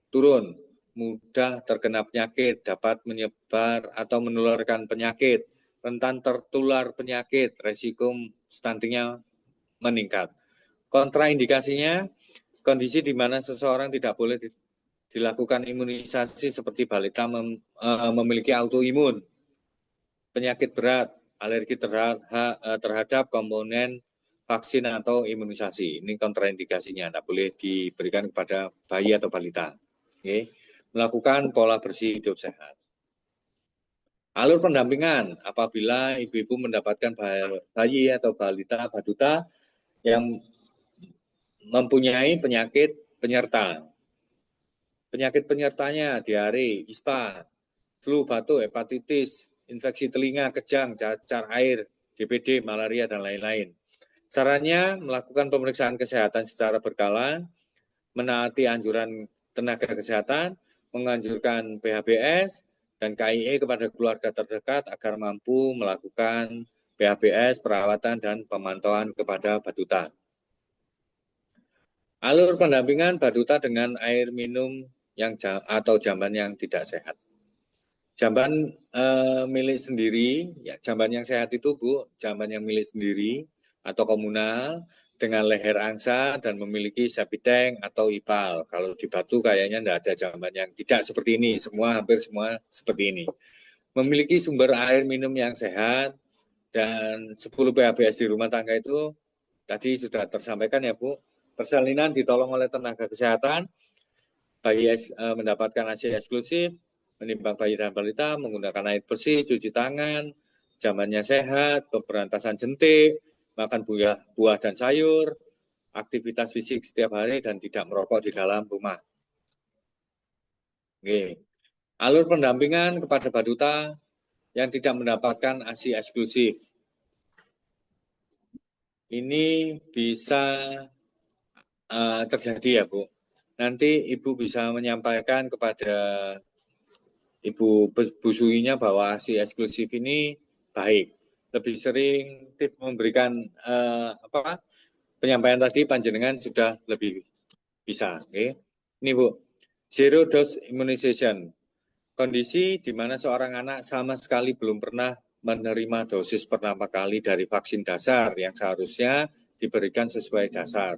turun, mudah terkena penyakit, dapat menyebar atau menularkan penyakit, rentan tertular penyakit, risiko stuntingnya meningkat. Kontraindikasinya, kondisi di mana seseorang tidak boleh dilakukan imunisasi seperti balita memiliki autoimun, penyakit berat, alergi terhadap komponen vaksin atau imunisasi. Ini kontraindikasinya, tidak boleh diberikan kepada bayi atau balita. Melakukan pola bersih hidup sehat. Alur pendampingan apabila ibu-ibu mendapatkan bayi atau balita baduta yang mempunyai penyakit penyerta. Penyakit penyertanya diare, ISPA, flu, batuk, hepatitis, infeksi telinga, kejang, cacar air, DBD, malaria, dan lain-lain. Sarannya melakukan pemeriksaan kesehatan secara berkala, menaati anjuran tenaga kesehatan, menganjurkan PHBS dan KIE kepada keluarga terdekat agar mampu melakukan PHBS, perawatan, dan pemantauan kepada baduta. Alur pendampingan baduta dengan air minum atau jamban yang tidak sehat. Jamban milik sendiri, ya, jamban yang sehat itu Bu, jamban yang milik sendiri atau komunal dengan leher angsa dan memiliki septic tank atau IPAL. Kalau di Batu kayaknya tidak ada jamban yang tidak seperti ini, hampir semua seperti ini. memiliki sumber air minum yang sehat, dan 10 PHBS di rumah tangga itu tadi sudah tersampaikan ya Bu, persalinan ditolong oleh tenaga kesehatan, bayi mendapatkan ASI eksklusif, menimbang bayi dan balita, menggunakan air bersih, cuci tangan, zamannya sehat, pemberantasan jentik, makan buah dan sayur, aktivitas fisik setiap hari, dan tidak merokok di dalam rumah. Oke. Alur pendampingan kepada baduta yang tidak mendapatkan ASI eksklusif. Ini bisa terjadi ya Bu. Nanti Ibu bisa menyampaikan kepada Ibu busuinya bahwa ASI eksklusif ini baik. Lebih sering tip memberikan penyampaian tadi panjenengan sudah lebih bisa. Okay? Ini Bu, zero dose immunization. Kondisi di mana seorang anak sama sekali belum pernah menerima dosis pertama kali dari vaksin dasar yang seharusnya diberikan sesuai dasar.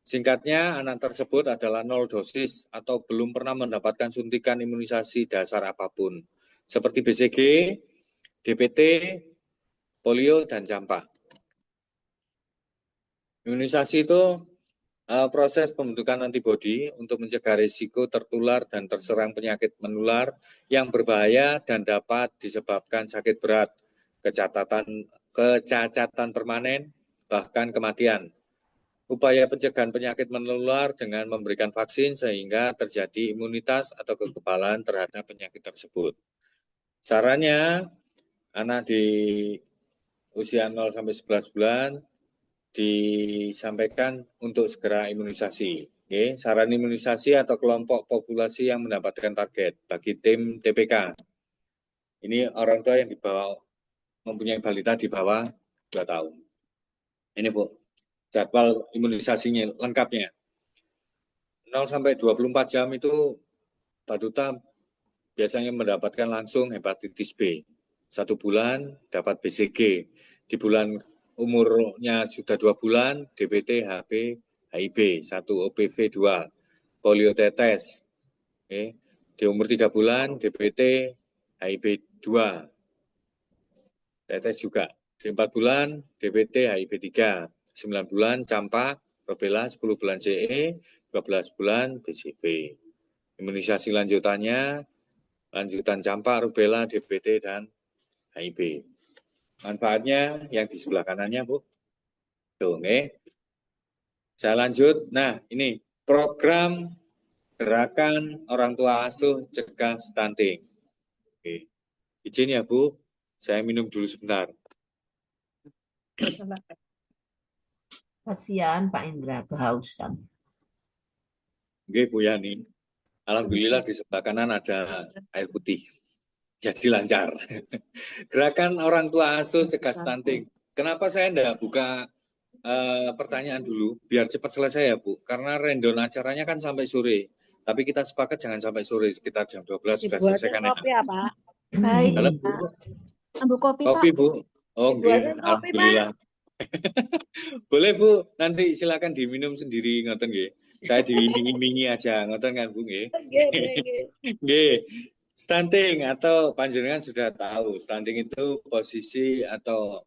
Singkatnya, anak tersebut adalah 0 dosis atau belum pernah mendapatkan suntikan imunisasi dasar apapun, seperti BCG, DPT, polio, dan campak. Imunisasi itu proses pembentukan antibodi untuk mencegah risiko tertular dan terserang penyakit menular yang berbahaya dan dapat disebabkan sakit berat, kecacatan permanen, bahkan kematian. Upaya pencegahan penyakit menular dengan memberikan vaksin sehingga terjadi imunitas atau kekebalan terhadap penyakit tersebut. Sarannya, anak di usia 0 sampai 11 bulan disampaikan untuk segera imunisasi. Oke, saran imunisasi atau kelompok populasi yang mendapatkan target bagi tim TPK. Ini orang tua yang mempunyai balita di bawah 2 tahun. Ini Bu, jadwal imunisasinya lengkapnya. 0 sampai 24 jam itu baduta biasanya mendapatkan langsung hepatitis B. 1 bulan dapat BCG. Di bulan umurnya sudah 2 bulan, DPT, HP, HIV, 1 OPV 2, polio tetes. Oke. Di umur 3 bulan, DPT, HIV 2, tetes juga. Di 4 bulan, DPT, HIV 3, 9 bulan, campak, rubella, 10 bulan CE, 12 bulan BCV. Imunisasi lanjutannya, lanjutan campak, rubella, DPT, dan HIV. Manfaatnya yang di sebelah kanannya, Bu. Tuh, okay. Saya lanjut. Nah, ini program gerakan orang tua asuh cegah stunting. Oke. Izin ya, Bu. Saya minum dulu sebentar. Kasihan Pak Indra kehausan. Oke, Bu Yani. Alhamdulillah di sebelah kanan ada air putih. Jadi lancar. Gerakan orang tua asuh cegah stunting. Kenapa saya enggak buka pertanyaan dulu, biar cepat selesai ya Bu. Karena random acaranya kan sampai sore. Tapi kita sepakat jangan sampai sore, sekitar jam 12 sudah selesai kan. Kopi ya Pak? Baik, Halo Pak. Bu. Ambil kopi, Kopi Pak. Bu. Oh, Dibuatin nggih. kopi, Alhamdulillah. Boleh Bu, nanti silakan diminum sendiri ngoten nggih. Saya diiming-imingi aja ngoten kan Bu nggih. Nggih. Stunting atau panjenengan sudah tahu, stunting itu posisi atau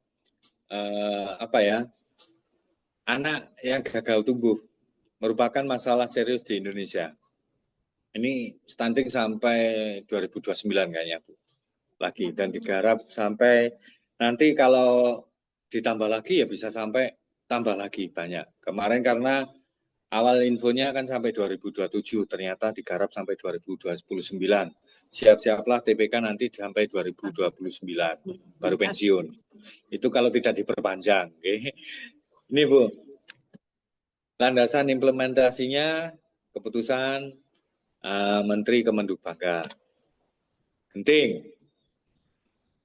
anak yang gagal tumbuh merupakan masalah serius di Indonesia. Ini stunting sampai 2029 kayaknya Bu. Lagi dan digarap sampai nanti kalau ditambah lagi ya bisa sampai tambah lagi banyak. Kemarin karena awal infonya kan sampai 2027, ternyata digarap sampai 2029. Siap-siaplah TPK nanti sampai 2029, baru pensiun. Itu kalau tidak diperpanjang. Okay. Ini Bu, landasan implementasinya keputusan Menteri Kemendikbudayaan. Penting,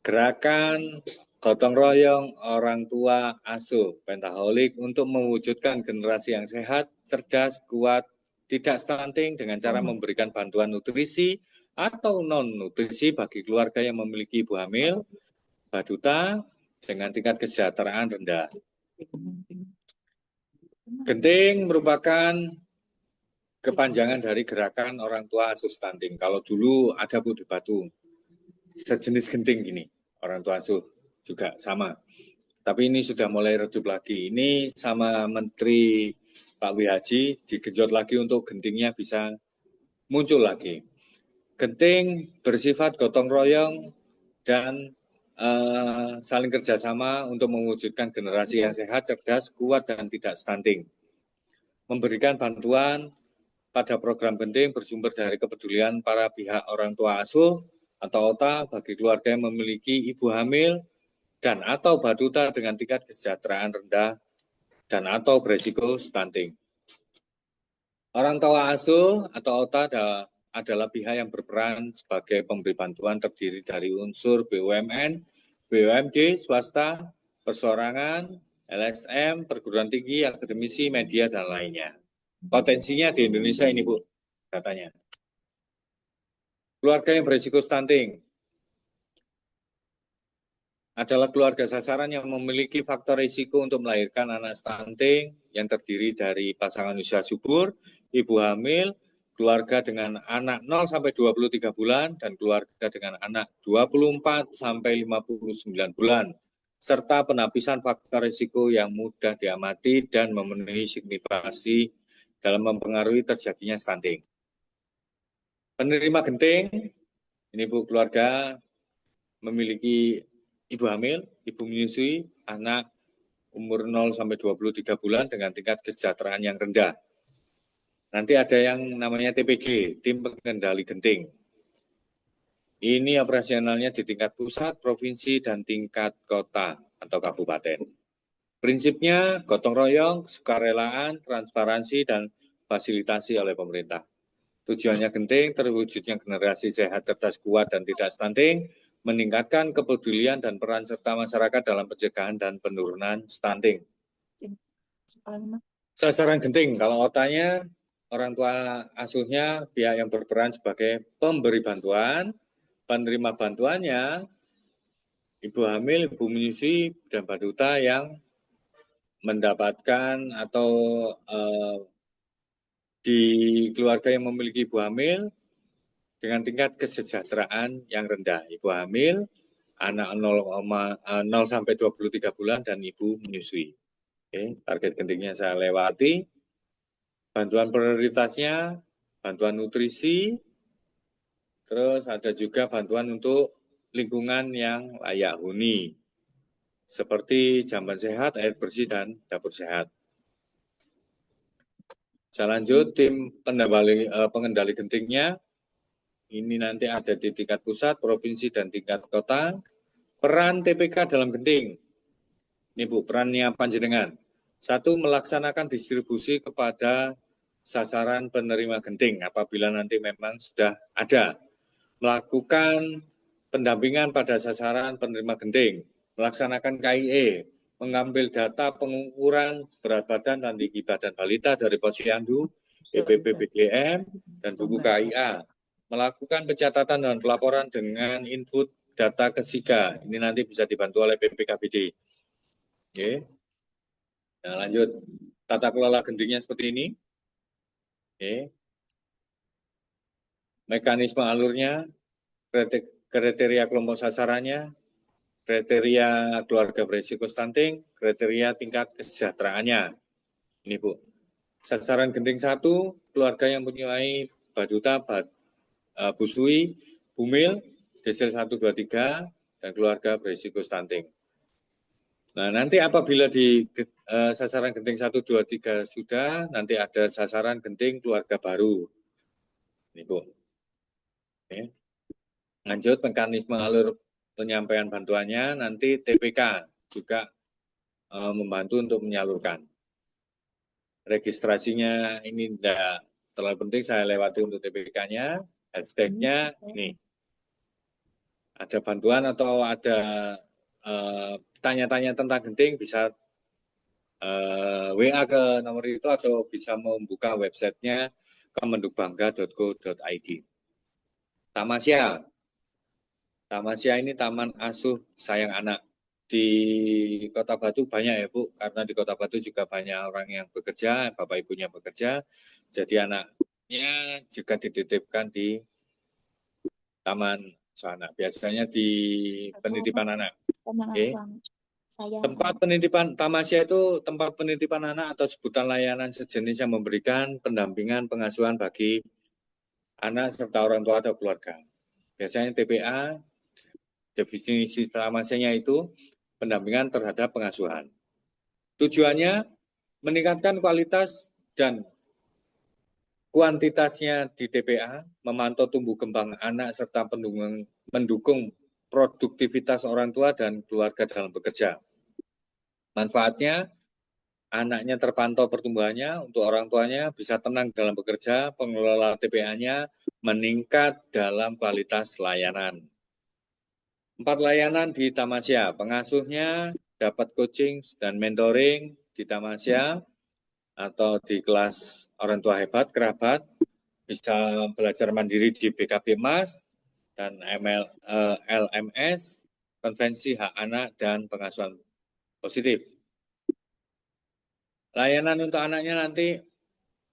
gerakan gotong royong orang tua asuh pentaholik untuk mewujudkan generasi yang sehat, cerdas, kuat, tidak stunting dengan cara memberikan bantuan nutrisi atau non-nutrisi bagi keluarga yang memiliki ibu hamil, baduta dengan tingkat kesejahteraan rendah. Genting merupakan kepanjangan dari gerakan orang tua asuh stunting. Kalau dulu ada Bu di Batu, sejenis genting gini, orang tua asuh juga sama. Tapi ini sudah mulai redup lagi. Ini sama Menteri Pak Wi Haji digenjot lagi untuk gentingnya bisa muncul lagi. Genting bersifat gotong royong dan saling kerjasama untuk mewujudkan generasi yang sehat, cerdas, kuat, dan tidak stunting. Memberikan bantuan pada program genting bersumber dari kepedulian para pihak orang tua asuh atau OTA bagi keluarga yang memiliki ibu hamil dan atau baduta dengan tingkat kesejahteraan rendah dan atau beresiko stunting. Orang tua asuh atau OTA adalah pihak yang berperan sebagai pemberi bantuan terdiri dari unsur BUMN, BUMD, swasta, perseorangan, LSM, perguruan tinggi, akademisi, media, dan lainnya. Potensinya di Indonesia ini, Bu, datanya. Keluarga yang berisiko stunting adalah keluarga sasaran yang memiliki faktor risiko untuk melahirkan anak stunting yang terdiri dari pasangan usia subur, ibu hamil, keluarga dengan anak 0 sampai 23 bulan, dan keluarga dengan anak 24 sampai 59 bulan, serta penapisan faktor risiko yang mudah diamati dan memenuhi signifikasi dalam mempengaruhi terjadinya stunting. Penerima genting, ini Bu, keluarga memiliki ibu hamil, ibu menyusui, anak umur 0 sampai 23 bulan dengan tingkat kesejahteraan yang rendah. Nanti ada yang namanya TPG, Tim Pengendali Genting. Ini operasionalnya di tingkat pusat, provinsi, dan tingkat kota atau kabupaten. Prinsipnya gotong royong, sukarelaan, transparansi, dan fasilitasi oleh pemerintah. Tujuannya genting, terwujudnya generasi sehat, cerdas, kuat, dan tidak stunting, meningkatkan kepedulian dan peran serta masyarakat dalam pencegahan dan penurunan stunting. Sasaran genting, kalau OTA-nya, orang tua asuhnya pihak yang berperan sebagai pemberi bantuan, penerima bantuannya, ibu hamil, ibu menyusui, dan baduta yang mendapatkan atau di keluarga yang memiliki ibu hamil dengan tingkat kesejahteraan yang rendah. Ibu hamil, anak 0 sampai 23 bulan, dan ibu menyusui. Oke, target gentingnya saya lewati. Bantuan prioritasnya, bantuan nutrisi, terus ada juga bantuan untuk lingkungan yang layak huni, seperti jamban sehat, air bersih, dan dapur sehat. Saya lanjut, tim pengendali gentingnya, ini nanti ada di tingkat pusat, provinsi, dan tingkat kota. Peran TPK dalam genting. Ini Bu, perannya panjenengan. 1, melaksanakan distribusi kepada sasaran penerima genting apabila nanti memang sudah ada. Melakukan pendampingan pada sasaran penerima genting. Melaksanakan KIE, mengambil data pengukuran berat badan dan tinggi badan balita dari Posyandu, BPPBGM, dan buku KIA. Melakukan pencatatan dan pelaporan dengan input data ke SIGA. Ini nanti bisa dibantu oleh BPKBD. Oke. Nah, lanjut. Tata kelola gentingnya seperti ini. Oke. Mekanisme alurnya, kriteria kelompok sasarannya, kriteria keluarga berisiko stunting, kriteria tingkat kesejahteraannya. Ini Bu. Sasaran genting 1, keluarga yang mempunyai baduta, busui, bumil, desil 1, 2, 3, dan keluarga berisiko stunting. Nah, nanti apabila di sasaran genting 1, 2, 3 sudah, nanti ada sasaran genting keluarga baru. Ini Bu. Oke. Lanjut, mekanisme alur penyampaian bantuannya, nanti TPK juga membantu untuk menyalurkan. Registrasinya ini tidak terlalu penting, saya lewati untuk TPK-nya. Hashtag-nya ini. Ada bantuan atau ada tanya-tanya tentang genting, bisa WA ke nomor itu atau bisa membuka websitenya kemendukbangga.go.id. Tamasya. Tamasya ini Taman Asuh Sayang Anak. Di Kota Batu banyak ya Bu, karena di Kota Batu juga banyak orang yang bekerja, bapak ibunya bekerja, jadi anaknya juga dititipkan di Taman pengasuhan anak. Biasanya di penitipan anak. Oke. Saya Tempat penitipan tamasya itu tempat penitipan anak atau sebutan layanan sejenis yang memberikan pendampingan pengasuhan bagi anak serta orang tua atau keluarga. Biasanya TPA, definisi tamasyanya itu pendampingan terhadap pengasuhan. Tujuannya meningkatkan kualitas dan kuantitasnya di TPA, memantau tumbuh kembang anak serta mendukung produktivitas orang tua dan keluarga dalam bekerja. Manfaatnya, anaknya terpantau pertumbuhannya, untuk orang tuanya bisa tenang dalam bekerja, pengelola TPA-nya meningkat dalam kualitas layanan. 4 layanan di Tamasya, pengasuhnya dapat coaching dan mentoring di Tamasya atau di kelas orang tua hebat, kerabat, bisa belajar mandiri di BKB Mas dan LMS, konvensi hak anak dan pengasuhan positif. Layanan untuk anaknya nanti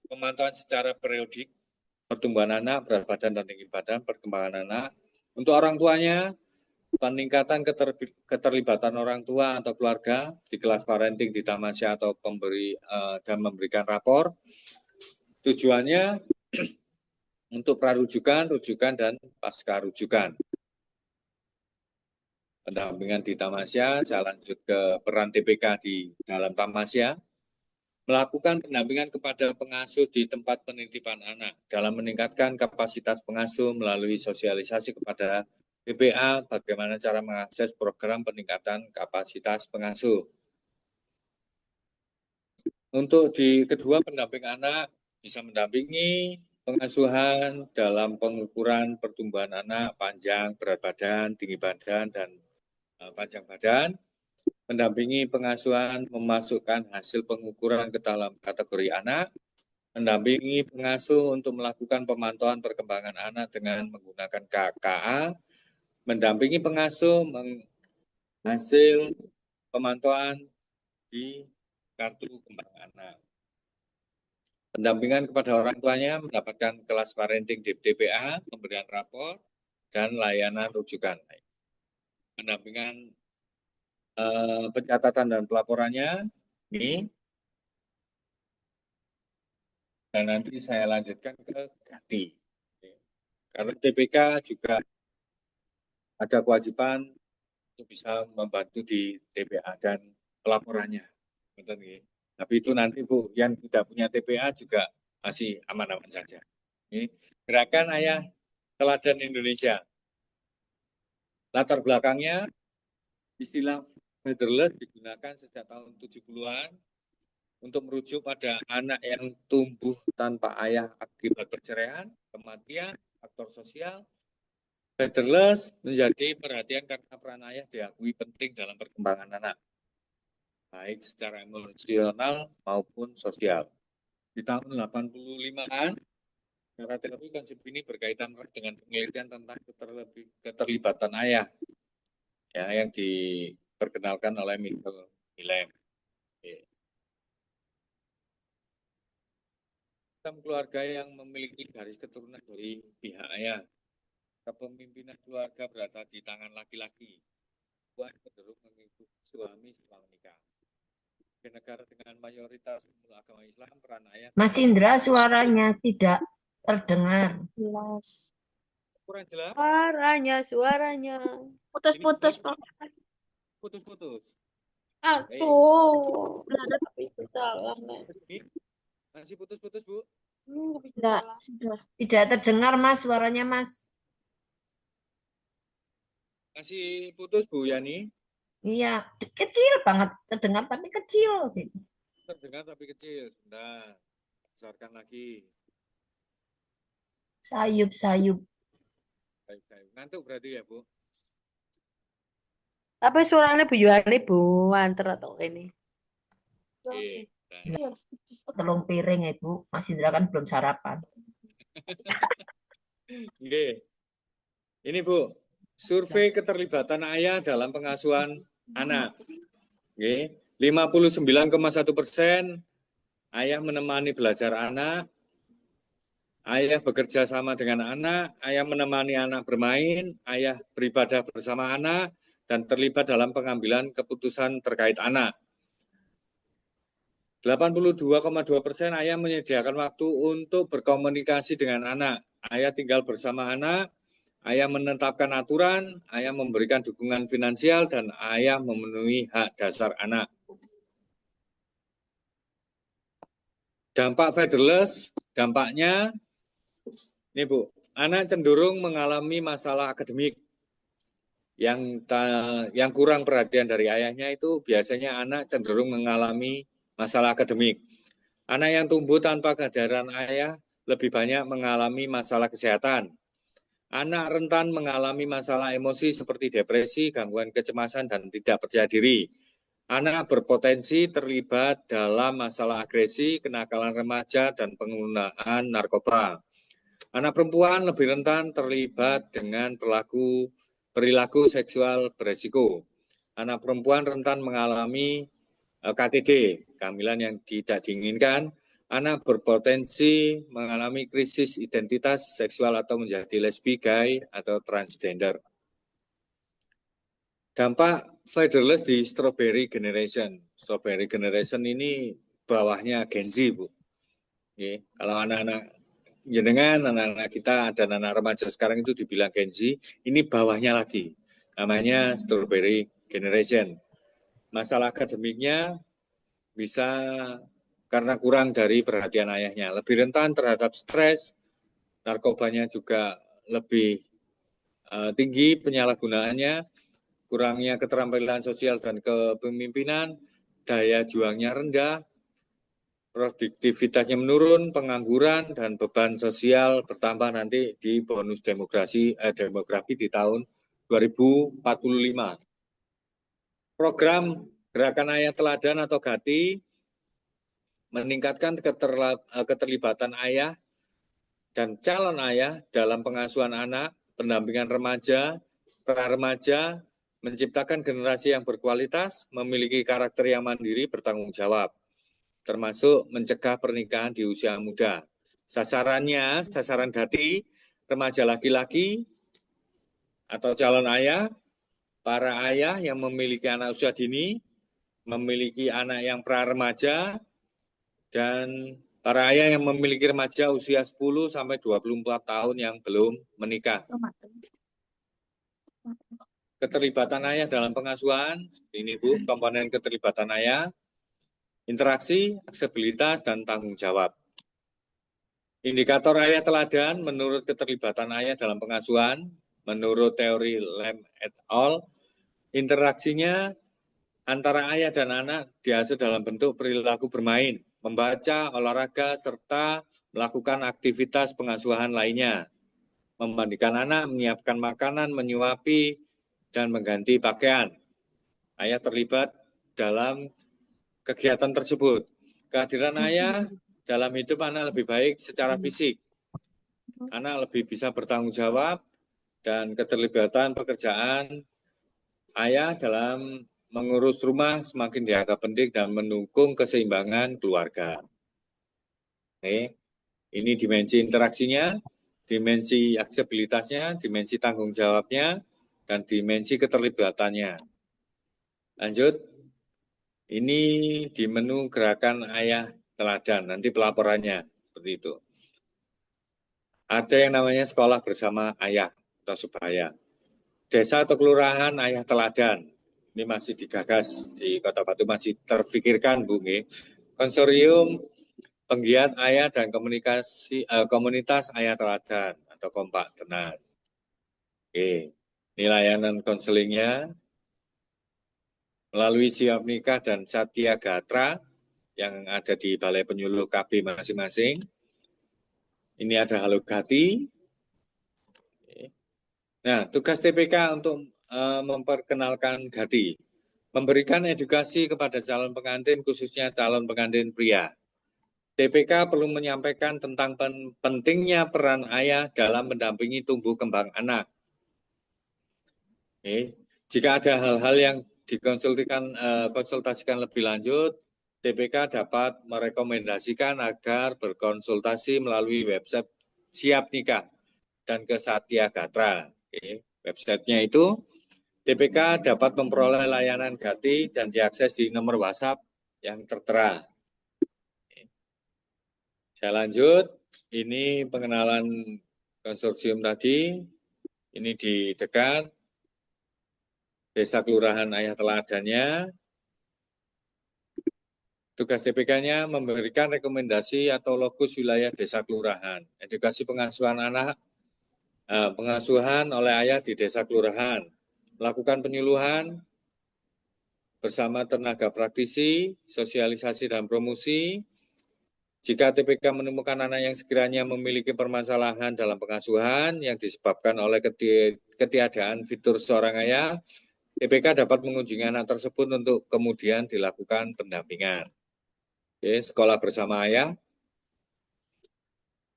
pemantauan secara periodik, pertumbuhan anak, berat badan dan tinggi badan, perkembangan anak. Untuk orang tuanya, peningkatan keterlibatan orang tua atau keluarga di kelas parenting di Tamasya atau dan memberikan rapor. Tujuannya untuk prarujukan, rujukan, dan pasca rujukan. Pendampingan di Tamasya, saya lanjut ke peran TPK di dalam Tamasya. Melakukan pendampingan kepada pengasuh di tempat penitipan anak dalam meningkatkan kapasitas pengasuh melalui sosialisasi kepada TPA bagaimana cara mengakses program peningkatan kapasitas pengasuh. Untuk di kedua, pendamping anak bisa mendampingi pengasuhan dalam pengukuran pertumbuhan anak, panjang, berat badan, tinggi badan, dan panjang badan. Mendampingi pengasuhan memasukkan hasil pengukuran ke dalam kategori anak, mendampingi pengasuh untuk melakukan pemantauan perkembangan anak dengan menggunakan KKA, mendampingi pengasuh hasil pemantauan di kartu kembang anak. Pendampingan kepada orang tuanya mendapatkan kelas parenting di TPA, pemberian rapor, dan layanan rujukan. Pendampingan pencatatan dan pelaporannya ini, dan nanti saya lanjutkan ke Gati. Karena TPK juga ada kewajiban untuk bisa membantu di TPA dan pelaporannya. Tapi itu nanti Bu, yang tidak punya TPA juga masih aman-aman saja. Ini Gerakan Ayah Teladan Indonesia. Latar belakangnya, istilah fatherless digunakan sejak tahun 70-an untuk merujuk pada anak yang tumbuh tanpa ayah akibat perceraian, kematian, faktor sosial. Fatherless menjadi perhatian karena peran ayah diakui penting dalam perkembangan anak, baik secara emosional maupun sosial. Di tahun 85-an, cara teori konsep ini berkaitan dengan penelitian tentang keterlibatan ayah, ya, yang diperkenalkan oleh Michael Millem. Sistem keluarga yang memiliki garis keturunan dari pihak ayah. Kepemimpinan keluarga berada di tangan laki-laki. Perempuan cenderung mengikuti suami setelah menikah. Di negara dengan mayoritas agama Islam, peran ayah... Mas Indra, suaranya tidak terdengar. jelas. Kurang jelas? Suaranya. Putus-putus, Ini Pak. putus-putus. Aduh, tapi itu salah, Nek. Ini masih putus-putus, Bu. Enggak, sudah. Tidak terdengar, Mas, suaranya, Mas. Masih putus, Bu Yani. Iya, kecil banget. Terdengar tapi kecil. Terdengar tapi kecil. Sebentar. Besarkan lagi. Sayup-sayup. Baik-baik. Ngantuk berarti ya, Bu? Tapi suaranya Bu Yuhani Bu antar atau ini. Oke. Nah. Telung piring, Ibu. Mas Indra kan belum sarapan. Oke. Ini, Bu. Survei keterlibatan ayah dalam pengasuhan anak. Oke. 59,1% ayah menemani belajar anak. Ayah bekerja sama dengan anak, ayah menemani anak bermain, ayah beribadah bersama anak, dan terlibat dalam pengambilan keputusan terkait anak. 82,2% ayah menyediakan waktu untuk berkomunikasi dengan anak. Ayah tinggal bersama anak, ayah menetapkan aturan, ayah memberikan dukungan finansial, dan ayah memenuhi hak dasar anak. Dampak fatherless, dampaknya, ini Bu, anak cenderung mengalami masalah akademik yang kurang perhatian dari ayahnya itu biasanya anak cenderung mengalami masalah akademik. Anak yang tumbuh tanpa kehadiran ayah lebih banyak mengalami masalah kesehatan. Anak rentan mengalami masalah emosi seperti depresi, gangguan kecemasan, dan tidak percaya diri. Anak berpotensi terlibat dalam masalah agresi, kenakalan remaja, dan penggunaan narkoba. Anak perempuan lebih rentan terlibat dengan perilaku seksual beresiko. Anak perempuan rentan mengalami KTD, kehamilan yang tidak diinginkan. Anak berpotensi mengalami krisis identitas seksual atau menjadi lesbi, gay, atau transgender. Dampak fatherless di strawberry generation. Strawberry generation ini bawahnya Gen Z, Bu. Oke, kalau anak-anak jenengan, anak-anak kita, dan anak remaja sekarang itu dibilang Gen Z, ini bawahnya lagi. Namanya strawberry generation. Masalah akademiknya bisa karena kurang dari perhatian ayahnya. Lebih rentan terhadap stres, narkobanya juga lebih tinggi penyalahgunaannya, kurangnya keterampilan sosial dan kepemimpinan, daya juangnya rendah, produktivitasnya menurun, pengangguran, dan beban sosial bertambah nanti di bonus demografi di tahun 2045. Program Gerakan Ayah Teladan atau GATI meningkatkan keterlibatan ayah dan calon ayah dalam pengasuhan anak, pendampingan remaja, pra-remaja, menciptakan generasi yang berkualitas, memiliki karakter yang mandiri, bertanggung jawab, termasuk mencegah pernikahan di usia muda. Sasarannya, sasaran GATI, remaja laki-laki atau calon ayah, para ayah yang memiliki anak usia dini, memiliki anak yang pra-remaja, dan para ayah yang memiliki remaja usia 10 sampai 24 tahun yang belum menikah. Keterlibatan ayah dalam pengasuhan, ini Bu, komponen keterlibatan ayah, interaksi, aksesibilitas, dan tanggung jawab. Indikator ayah teladan menurut keterlibatan ayah dalam pengasuhan, menurut teori Lam et al., interaksinya antara ayah dan anak diasuh dalam bentuk perilaku bermain, membaca, olahraga, serta melakukan aktivitas pengasuhan lainnya. Memandikan anak, menyiapkan makanan, menyuapi, dan mengganti pakaian. Ayah terlibat dalam kegiatan tersebut. Kehadiran ayah dalam hidup anak lebih baik secara fisik. Anak lebih bisa bertanggung jawab dan keterlibatan pekerjaan ayah dalam mengurus rumah semakin dianggap penting dan mendukung keseimbangan keluarga. Ini dimensi interaksinya, dimensi aksesibilitasnya, dimensi tanggung jawabnya, dan dimensi keterlibatannya. Lanjut, ini di menu gerakan ayah teladan, nanti pelaporannya seperti itu. Ada yang namanya sekolah bersama ayah atau sebaya. Desa atau kelurahan ayah teladan, ini masih digagas di Kota Batu, masih terfikirkan Bu. Konsorium penggiat ayah dan komunitas ayah teladan atau kompak tenan. Oke, ini layanan konselingnya melalui Siap Nikah dan Satya Gatra yang ada di Balai Penyuluh KB masing-masing. Ini ada Halo Gati. Nah, tugas TPK untuk memperkenalkan Gati, memberikan edukasi kepada calon pengantin, khususnya calon pengantin pria. TPK perlu menyampaikan tentang pentingnya peran ayah dalam mendampingi tumbuh kembang anak. Jika ada hal-hal yang konsultasikan lebih lanjut, TPK dapat merekomendasikan agar berkonsultasi melalui website siap nikah dan ke Satya Gatra. Oke. Websitenya itu TPK dapat memperoleh layanan Gati dan diakses di nomor WhatsApp yang tertera. Saya lanjut, ini pengenalan konsorsium tadi, ini di dekat Desa Kelurahan Ayah Teladannya. Tugas TPK-nya memberikan rekomendasi atau lokus wilayah desa kelurahan, edukasi pengasuhan anak, pengasuhan oleh ayah di desa kelurahan, melakukan penyuluhan bersama tenaga praktisi, sosialisasi dan promosi. Jika TPK menemukan anak yang sekiranya memiliki permasalahan dalam pengasuhan yang disebabkan oleh ketiadaan fitur seorang ayah, TPK dapat mengunjungi anak tersebut untuk kemudian dilakukan pendampingan. Oke, sekolah bersama ayah.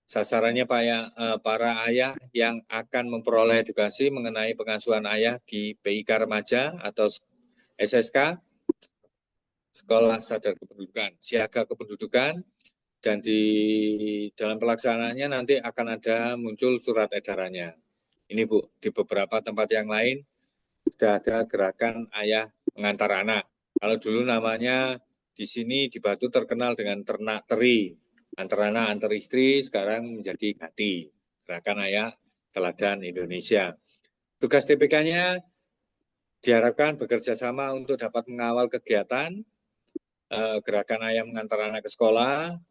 Sasarannya para ayah yang akan memperoleh edukasi mengenai pengasuhan ayah di PIK Remaja atau SSK, Sekolah Sadar Kependudukan, Siaga Kependudukan, dan di dalam pelaksanaannya nanti akan ada muncul surat edarannya. Ini Bu, di beberapa tempat yang lain sudah ada gerakan ayah mengantar anak. Kalau dulu namanya di sini di Batu terkenal dengan ternak teri, antar anak antar istri, sekarang menjadi Gati, gerakan ayah teladan Indonesia. Tugas TPK-nya diharapkan bekerja sama untuk dapat mengawal kegiatan gerakan ayah mengantar anak ke sekolah,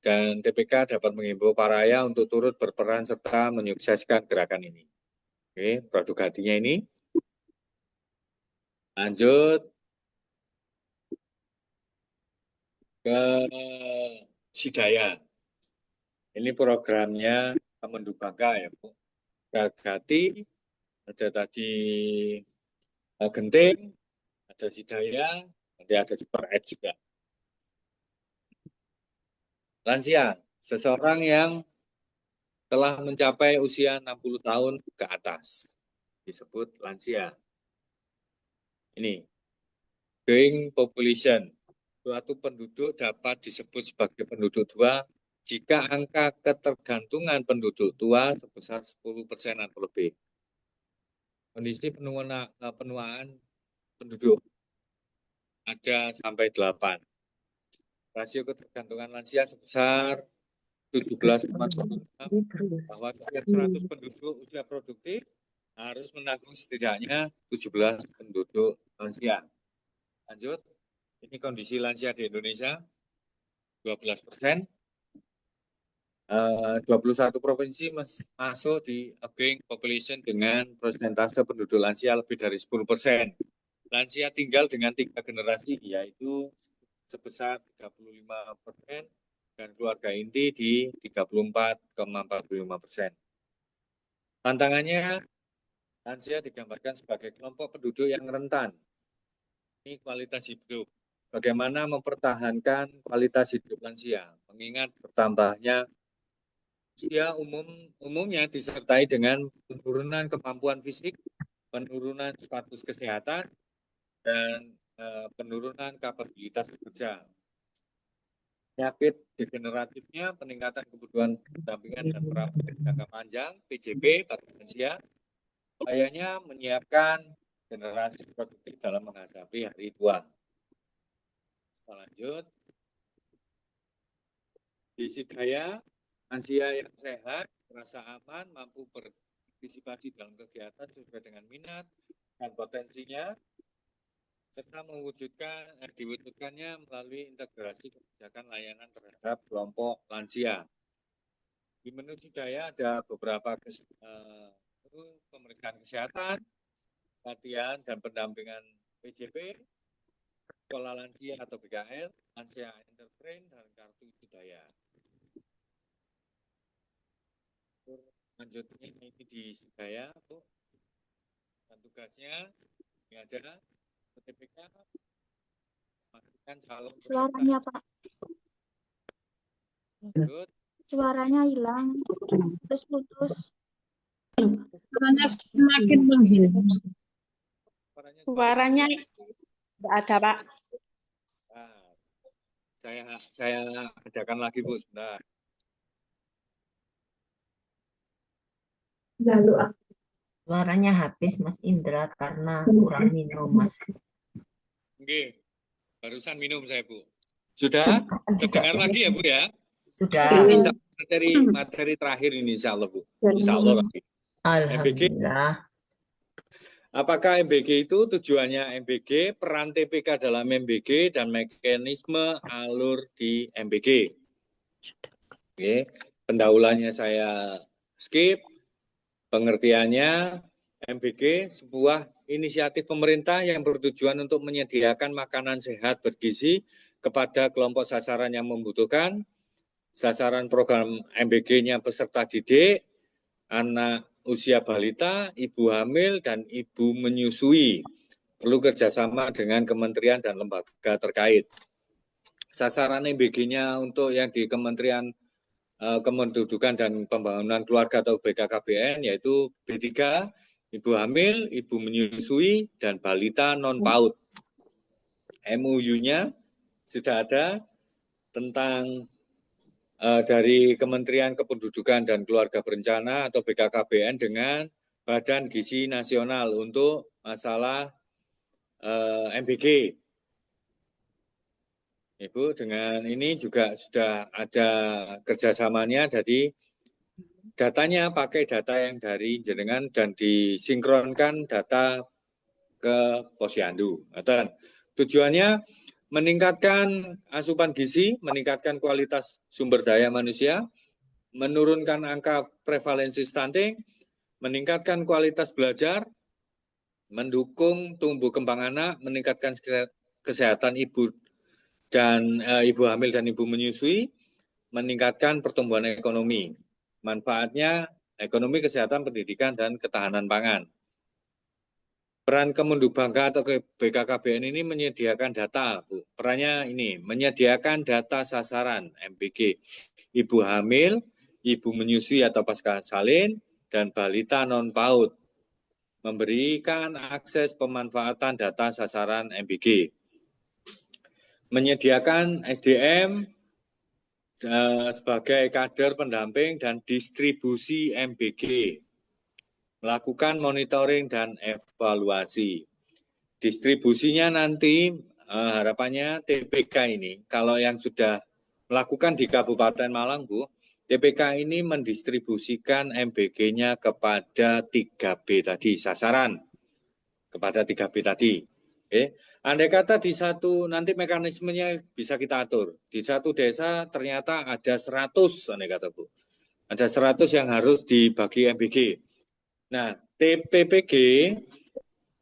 dan TPK dapat menghimbau para ayah untuk turut berperan serta menyukseskan gerakan ini. Oke, produk Gatinya ini. Lanjut ke Sidaya. Ini programnya Kemendu Bangga ya Bu. Gati, ada tadi Genting, ada Sidaya, nanti ada Super Ed juga. Lansia, seseorang yang telah mencapai usia 60 tahun ke atas, disebut lansia. Ini, growing population. Suatu penduduk dapat disebut sebagai penduduk tua jika angka ketergantungan penduduk tua sebesar 10% atau lebih. Kondisi penuaan penduduk ada sampai 8. Rasio ketergantungan lansia sebesar 17,26, bahwa setiap 100 penduduk usia produktif harus menanggung setidaknya 17 penduduk lansia. Lanjut, ini kondisi lansia di Indonesia, 12%. 21 provinsi masuk di growing population dengan persentase penduduk lansia lebih dari 10%. Lansia tinggal dengan 3 generasi, yaitu sebesar 35% dan keluarga inti di 34,45%. Tantangannya, lansia digambarkan sebagai kelompok penduduk yang rentan. Ini kualitas hidup. Bagaimana mempertahankan kualitas hidup lansia, mengingat bertambahnya usia umumnya disertai dengan penurunan kemampuan fisik, penurunan status kesehatan, dan penurunan kapabilitas bekerja. Penyakit degeneratifnya, peningkatan kebutuhan pendampingan dan perawatan jangka panjang, PJP, bagi lansia, upayanya menyiapkan generasi produktif dalam menghadapi hari tua. Lanjut, di Sidaya, lansia yang sehat, merasa aman, mampu berpartisipasi dalam kegiatan sesuai dengan minat dan potensinya, serta diwujudkannya melalui integrasi kebijakan layanan terhadap kelompok lansia. Di menu Sidaya ada beberapa pemeriksaan kesehatan, latihan dan pendampingan PJP, sekolah lansia atau BKL, lansia entertain, dan kartu Sidaya. Lanjutnya ini di Sidaya, Bu. Dan tugasnya ini ada TPK memastikan calon Suaranya Pak, Lanjut. suaranya hilang, terus putus. Suaranya semakin menghilang. Suaranya tidak ada, Pak. Nah, saya adakan lagi Bu sebentar. Suaranya habis Mas Indra karena kurang minum Mas. Oke, barusan minum saya, Bu. Sudah? Terdengar lagi ya, Bu ya? Sudah. Ini materi terakhir ini, insya Allah, Bu. Insya Allah. MBG, Alhamdulillah. apakah MBG itu tujuannya MBG, peran TPK dalam MBG, dan mekanisme alur di MBG? Oke, pendahuluannya saya skip. Pengertiannya, MBG sebuah inisiatif pemerintah yang bertujuan untuk menyediakan makanan sehat bergizi kepada kelompok sasaran yang membutuhkan. Sasaran program MBG-nya peserta didik, anak usia balita, ibu hamil, dan ibu menyusui. Perlu kerjasama dengan kementerian dan lembaga terkait. Sasaran MBG-nya untuk yang di Kementerian Kependudukan dan Pembangunan Keluarga atau BKKBN yaitu B3, ibu hamil, ibu menyusui, dan balita non-PAUD. MOU-nya sudah ada tentang dari Kementerian Kependudukan dan Keluarga Berencana atau BKKBN dengan Badan Gizi Nasional untuk masalah MBG. Ibu, dengan ini juga sudah ada kerjasamanya, jadi datanya pakai data yang dari jenengan dan disinkronkan data ke Posyandu. Tujuannya meningkatkan asupan gizi, meningkatkan kualitas sumber daya manusia, menurunkan angka prevalensi stunting, meningkatkan kualitas belajar, mendukung tumbuh kembang anak, meningkatkan kesehatan ibu dan ibu hamil dan ibu menyusui, meningkatkan pertumbuhan ekonomi. Manfaatnya ekonomi, kesehatan, pendidikan, dan ketahanan pangan. Peran Kemendubangka atau BKKBN ini menyediakan data, Bu. Perannya ini, menyediakan data sasaran MBG, ibu hamil, ibu menyusui atau pasca salin, dan balita non-PAUD. Memberikan akses pemanfaatan data sasaran MBG. Menyediakan SDM sebagai kader pendamping dan distribusi MBG. Melakukan monitoring dan evaluasi. Distribusinya nanti harapannya TPK ini, kalau yang sudah melakukan di Kabupaten Malang, Bu, TPK ini mendistribusikan MBG-nya kepada 3B tadi, sasaran kepada 3B tadi. Andai kata di satu, nanti mekanismenya bisa kita atur. Di satu desa ternyata ada 100, andai kata, Bu. Ada 100 yang harus dibagi MBG. Nah, TPPG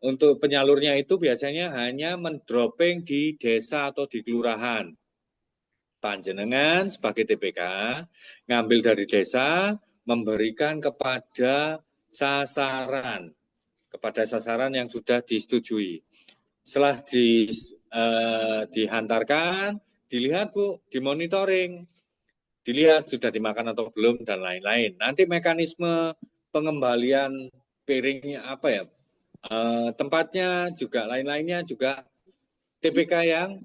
untuk penyalurnya itu biasanya hanya mendropping di desa atau di kelurahan. Panjenengan sebagai TPK ngambil dari desa, memberikan kepada sasaran yang sudah disetujui. Setelah dihantarkan, dilihat, Bu, dimonitoring, dilihat sudah dimakan atau belum dan lain-lain. Nanti mekanisme pengembalian piringnya apa ya, tempatnya juga lain-lainnya juga TPK yang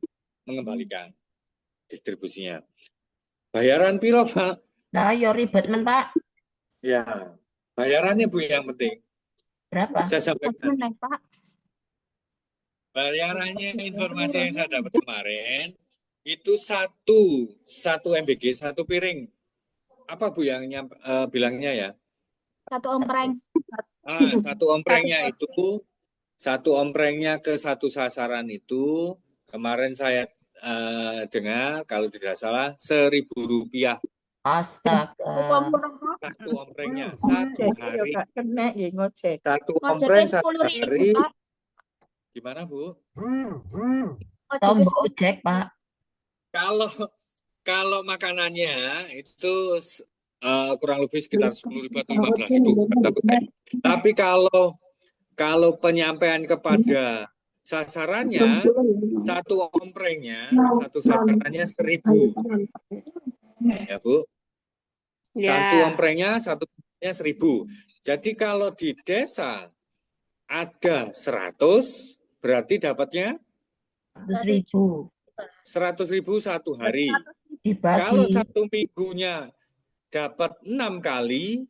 mengembalikan distribusinya. Bayaran piro, Pak? Nah, yo ribet men Pak. Ya, bayarannya, Bu, yang penting. Berapa? Saya sampaikan. Meneh, Pak. Bayarannya informasi yang saya dapat kemarin itu satu MBG, satu piring. Apa, Bu, yang bilangnya ya? Satu ompreng. Satu omprengnya ke satu sasaran itu kemarin saya dengar kalau tidak salah Rp1.000. Astaga. Satu omprengnya satu hari. Kena ya ngocek. Satu ompreng satu hari. Pak. Gimana, Bu? Tombol ojek, Pak. Kalau makanannya itu kurang lebih sekitar 10.000 atau 15.000. Tapi kalau penyampaian kepada sasarannya, satu omprengnya, satu sasarannya 1.000. Ya, Bu. Satu omprengnya, satu omprengnya 1.000. Jadi kalau di desa ada 100, berarti dapatnya 100.000. 100.000 satu hari. Dibagi. Kalau satu minggunya dapat 6 kali,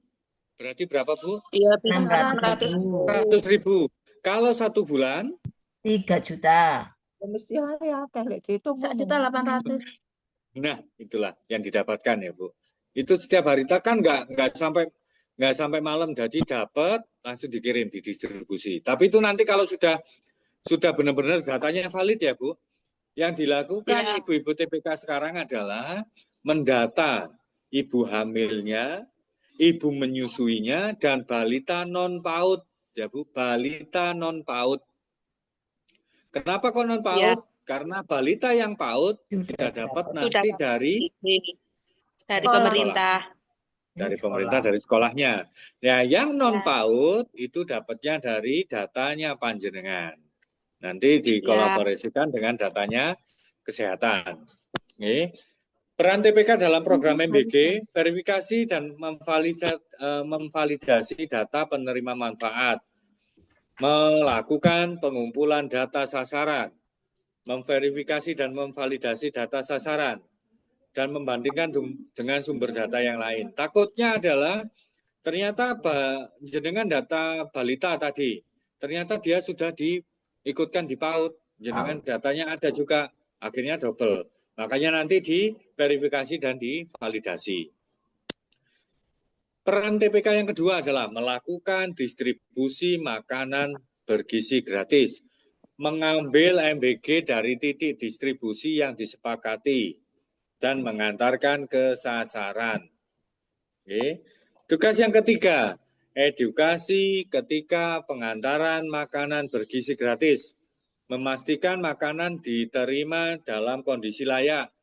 Berarti berapa, Bu? Iya, 600.000. 100.000. Kalau 1 bulan, 3 juta. Mesti ya, kayak gitu. 1.800.000. nah itulah yang didapatkan ya, Bu. Itu setiap hari kan nggak sampai malam, jadi dapat langsung dikirim didistribusi. Tapi itu nanti kalau sudah benar-benar datanya valid ya, Bu. Yang dilakukan ibu-ibu TPK sekarang adalah mendata ibu hamilnya, ibu menyusuinya, dan balita non PAUD ya, Bu. Balita non PAUD. Kenapa kok non PAUD? Karena balita yang PAUD sudah dapat nanti dari pemerintah. dari sekolahnya. Ya, yang non PAUD itu dapatnya dari datanya panjenengan. Nanti dikolaborasikan dengan datanya kesehatan. Oke. Peran TPK dalam program MBG, verifikasi dan memvalidasi data penerima manfaat, melakukan pengumpulan data sasaran, memverifikasi dan memvalidasi data sasaran, dan membandingkan dengan sumber data yang lain. Takutnya adalah ternyata jenengan data balita tadi, ternyata dia sudah diikutkan di PAUD, jenengan datanya ada juga, akhirnya double. Makanya nanti diverifikasi dan divalidasi. Peran TPK yang kedua adalah melakukan distribusi makanan bergizi gratis, mengambil MBG dari titik distribusi yang disepakati, dan mengantarkan ke sasaran. Oke. Tugas yang ketiga, edukasi ketika pengantaran makanan bergizi gratis, memastikan makanan diterima dalam kondisi layak,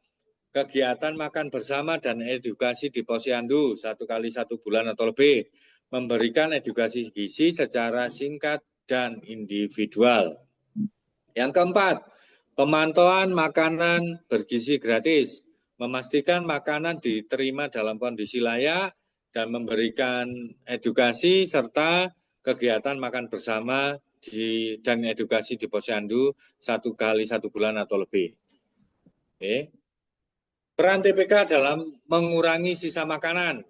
kegiatan makan bersama dan edukasi di posyandu 1 kali 1 bulan atau lebih, memberikan edukasi gizi secara singkat dan individual. Yang keempat, pemantauan makanan bergizi gratis, memastikan makanan diterima dalam kondisi layak, dan memberikan edukasi serta kegiatan makan bersama dan edukasi di posyandu 1 kali 1 bulan atau lebih. Oke. Peran TPK dalam mengurangi sisa makanan,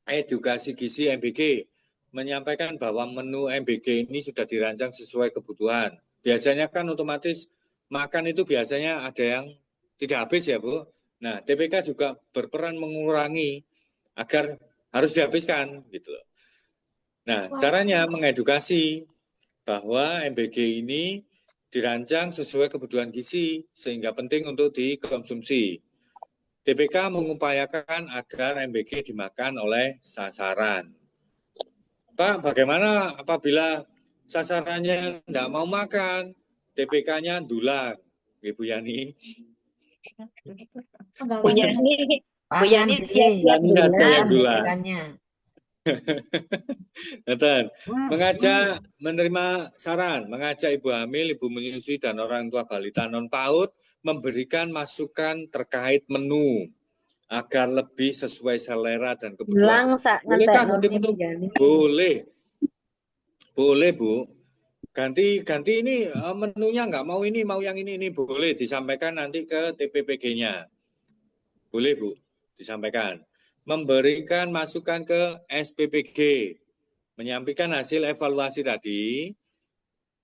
edukasi gizi MBG, menyampaikan bahwa menu MBG ini sudah dirancang sesuai kebutuhan. Biasanya kan otomatis makan itu biasanya ada yang tidak habis ya, Bu. Nah, TPK juga berperan mengurangi agar harus dihabiskan gitu loh. Nah, caranya mengedukasi bahwa MBG ini dirancang sesuai kebutuhan gizi sehingga penting untuk dikonsumsi. TPK mengupayakan agar MBG dimakan oleh sasaran. Pak, bagaimana apabila sasarannya tidak mau makan, TPK-nya dulang, Ibu Yani? Bu Yani siap-siap ada yang dulang. Bulannya. Mengajak menerima saran, mengajak ibu hamil, ibu menyusui, dan orang tua balita non PAUD memberikan masukan terkait menu agar lebih sesuai selera dan kebutuhan. Bolehkah ganti menu? Boleh Bu. Ganti ini menunya nggak mau ini, mau yang ini boleh disampaikan nanti ke TPPG-nya. Boleh Bu, disampaikan. Memberikan masukan ke SPPG, menyampaikan hasil evaluasi tadi,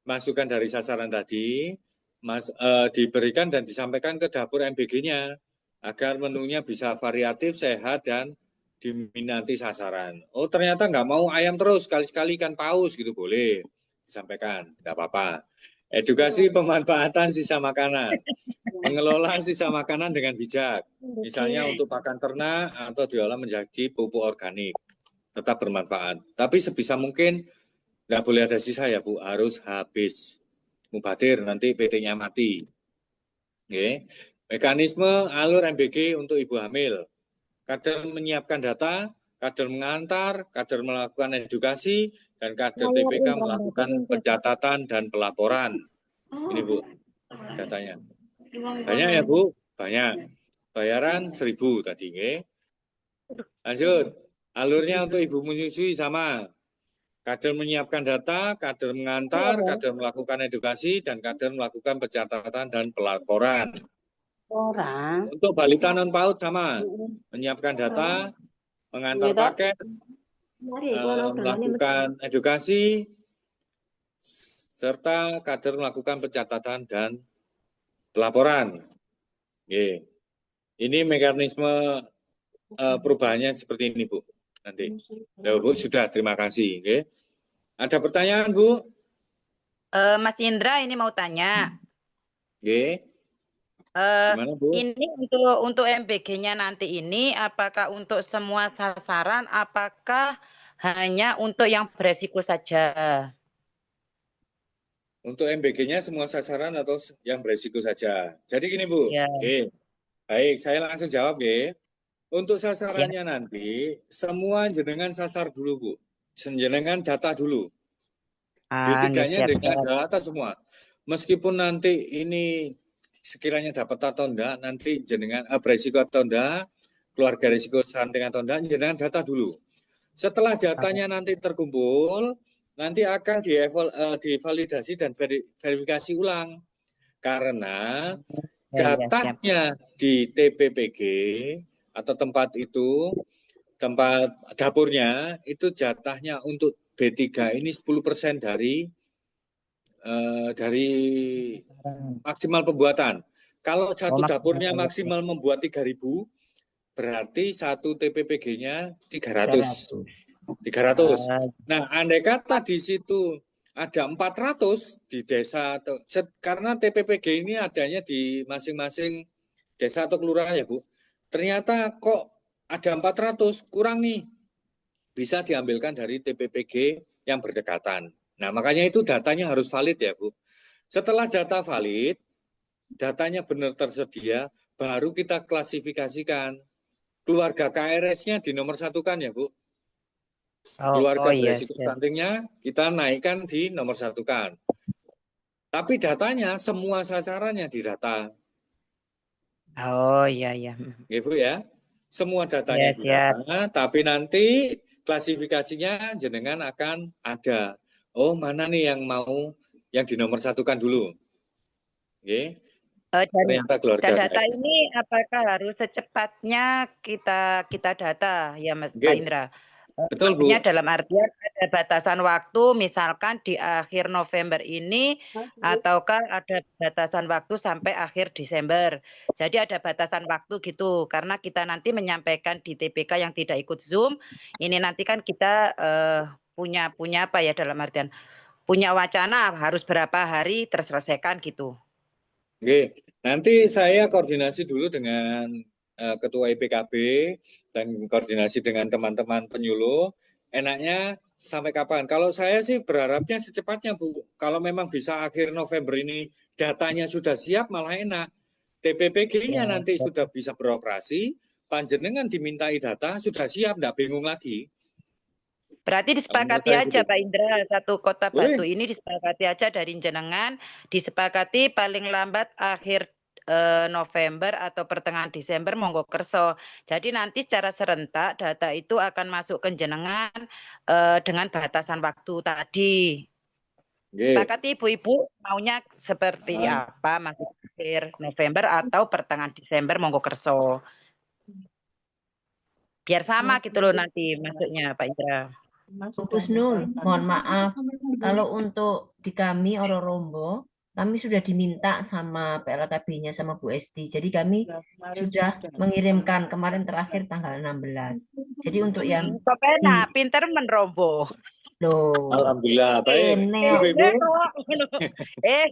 masukan dari sasaran tadi, diberikan dan disampaikan ke dapur MBG-nya, agar menunya bisa variatif, sehat, dan diminati sasaran. Oh ternyata nggak mau ayam terus, sekali-sekali ikan paus gitu, boleh disampaikan, nggak apa-apa. Edukasi pemanfaatan sisa makanan, mengelola sisa makanan dengan bijak, misalnya untuk pakan ternak atau diolah menjadi pupuk organik, tetap bermanfaat. Tapi sebisa mungkin nggak boleh ada sisa ya Bu, harus habis. Mubadir nanti PT-nya mati. Oke. Mekanisme alur MBG untuk ibu hamil. Kader menyiapkan data, kader mengantar, kader melakukan edukasi, dan kader TPK melakukan pencatatan dan pelaporan. Ini Bu, datanya. Banyak ya Bu? Banyak. Bayaran 1.000 tadi. Okay? Lanjut. Alurnya untuk ibu menyusui sama. Kader menyiapkan data, kader mengantar, kader melakukan edukasi, dan kader melakukan pencatatan dan pelaporan. Untuk balita non PAUD sama. Menyiapkan data, mengantar paket, melakukan edukasi serta kader melakukan pencatatan dan pelaporan. Oke. Ini mekanisme perubahannya seperti ini, Bu. Nanti. Ya, Bu, sudah. Terima kasih. Oke. Ada pertanyaan, Bu? Mas Indra ini mau tanya. Oke. Eh, Gimana, Bu? ini untuk MBG-nya nanti ini apakah untuk semua sasaran, apakah hanya untuk yang beresiko saja? Untuk MBG-nya semua sasaran atau yang beresiko saja? Jadi gini, Bu. Ya. Oke. Baik, saya langsung jawab, ya. Untuk sasarannya nanti, semua jenengan sasar dulu, Bu. Jenengan data dulu. D3-nya dengan data semua. Meskipun nanti ini sekiranya dapat atau enggak, nanti jenengan beresiko atau enggak, keluarga risiko stunting atau enggak, jenengan data dulu. Setelah datanya nanti terkumpul, nanti akan divalidasi dan verifikasi ulang. Karena datanya di TPPG atau tempat itu, tempat dapurnya, itu jatahnya untuk B3 ini 10% dari maksimal pembuatan. Kalau satu dapurnya maksimal membuat 3.000, berarti satu TPPG-nya 300. Nah, andai kata di situ ada 400 di desa, karena TPPG ini adanya di masing-masing desa atau kelurahan ya, Bu. Ternyata kok ada 400, kurang nih. Bisa diambilkan dari TPPG yang berdekatan. Nah, makanya itu datanya harus valid ya, Bu. Setelah data valid, datanya benar tersedia, baru kita klasifikasikan. Keluarga KRS-nya dinomorsatukan ya, Bu. Keluarga beresiko stuntingnya kita naikkan di nomor satukan. Tapi datanya semua sasarannya didata. Oh iya. Ya, Bu ya. Semua datanya didata, tapi nanti klasifikasinya jenengan akan ada. Oh, mana nih yang mau yang dinomorsatukan dulu. Oke. Ternyata keluarga data ini apakah harus secepatnya kita data ya Mas Pak Indra? Betul, Bu. Dalam artian ada batasan waktu, misalkan di akhir November ini, ataukah ada batasan waktu sampai akhir Desember. Jadi ada batasan waktu gitu, karena kita nanti menyampaikan di TPK yang tidak ikut Zoom, ini nanti kan kita punya apa ya dalam artian, punya wacana harus berapa hari terselesaikan gitu. Oke, nanti saya koordinasi dulu dengan Ketua IPKB dan koordinasi dengan teman-teman penyuluh, enaknya sampai kapan? Kalau saya sih berharapnya secepatnya, Bu. Kalau memang bisa akhir November ini datanya sudah siap, malah enak. TPPG-nya nanti sudah bisa beroperasi, panjenengan dimintai data, sudah siap, enggak bingung lagi. Berarti disepakati aja Pak Indra, satu Kota Batu ini disepakati aja dari jenengan, disepakati paling lambat akhir November atau pertengahan Desember monggo kerso. Jadi nanti secara serentak data itu akan masuk ke jenengan dengan batasan waktu tadi. Sepakati ibu-ibu maunya seperti apa, masuk akhir November atau pertengahan Desember monggo kerso. Biar sama gitu loh nanti masuknya Pak Indra. Bu Kusnul, mohon maaf, kalau untuk di kami Ororombo, kami sudah diminta sama PLKB-nya sama Bu Esti. Jadi kami sudah mengirimkan kemarin terakhir tanggal 16. Jadi untuk yang pinter menrombo. Loh. Alhamdulillah, baik.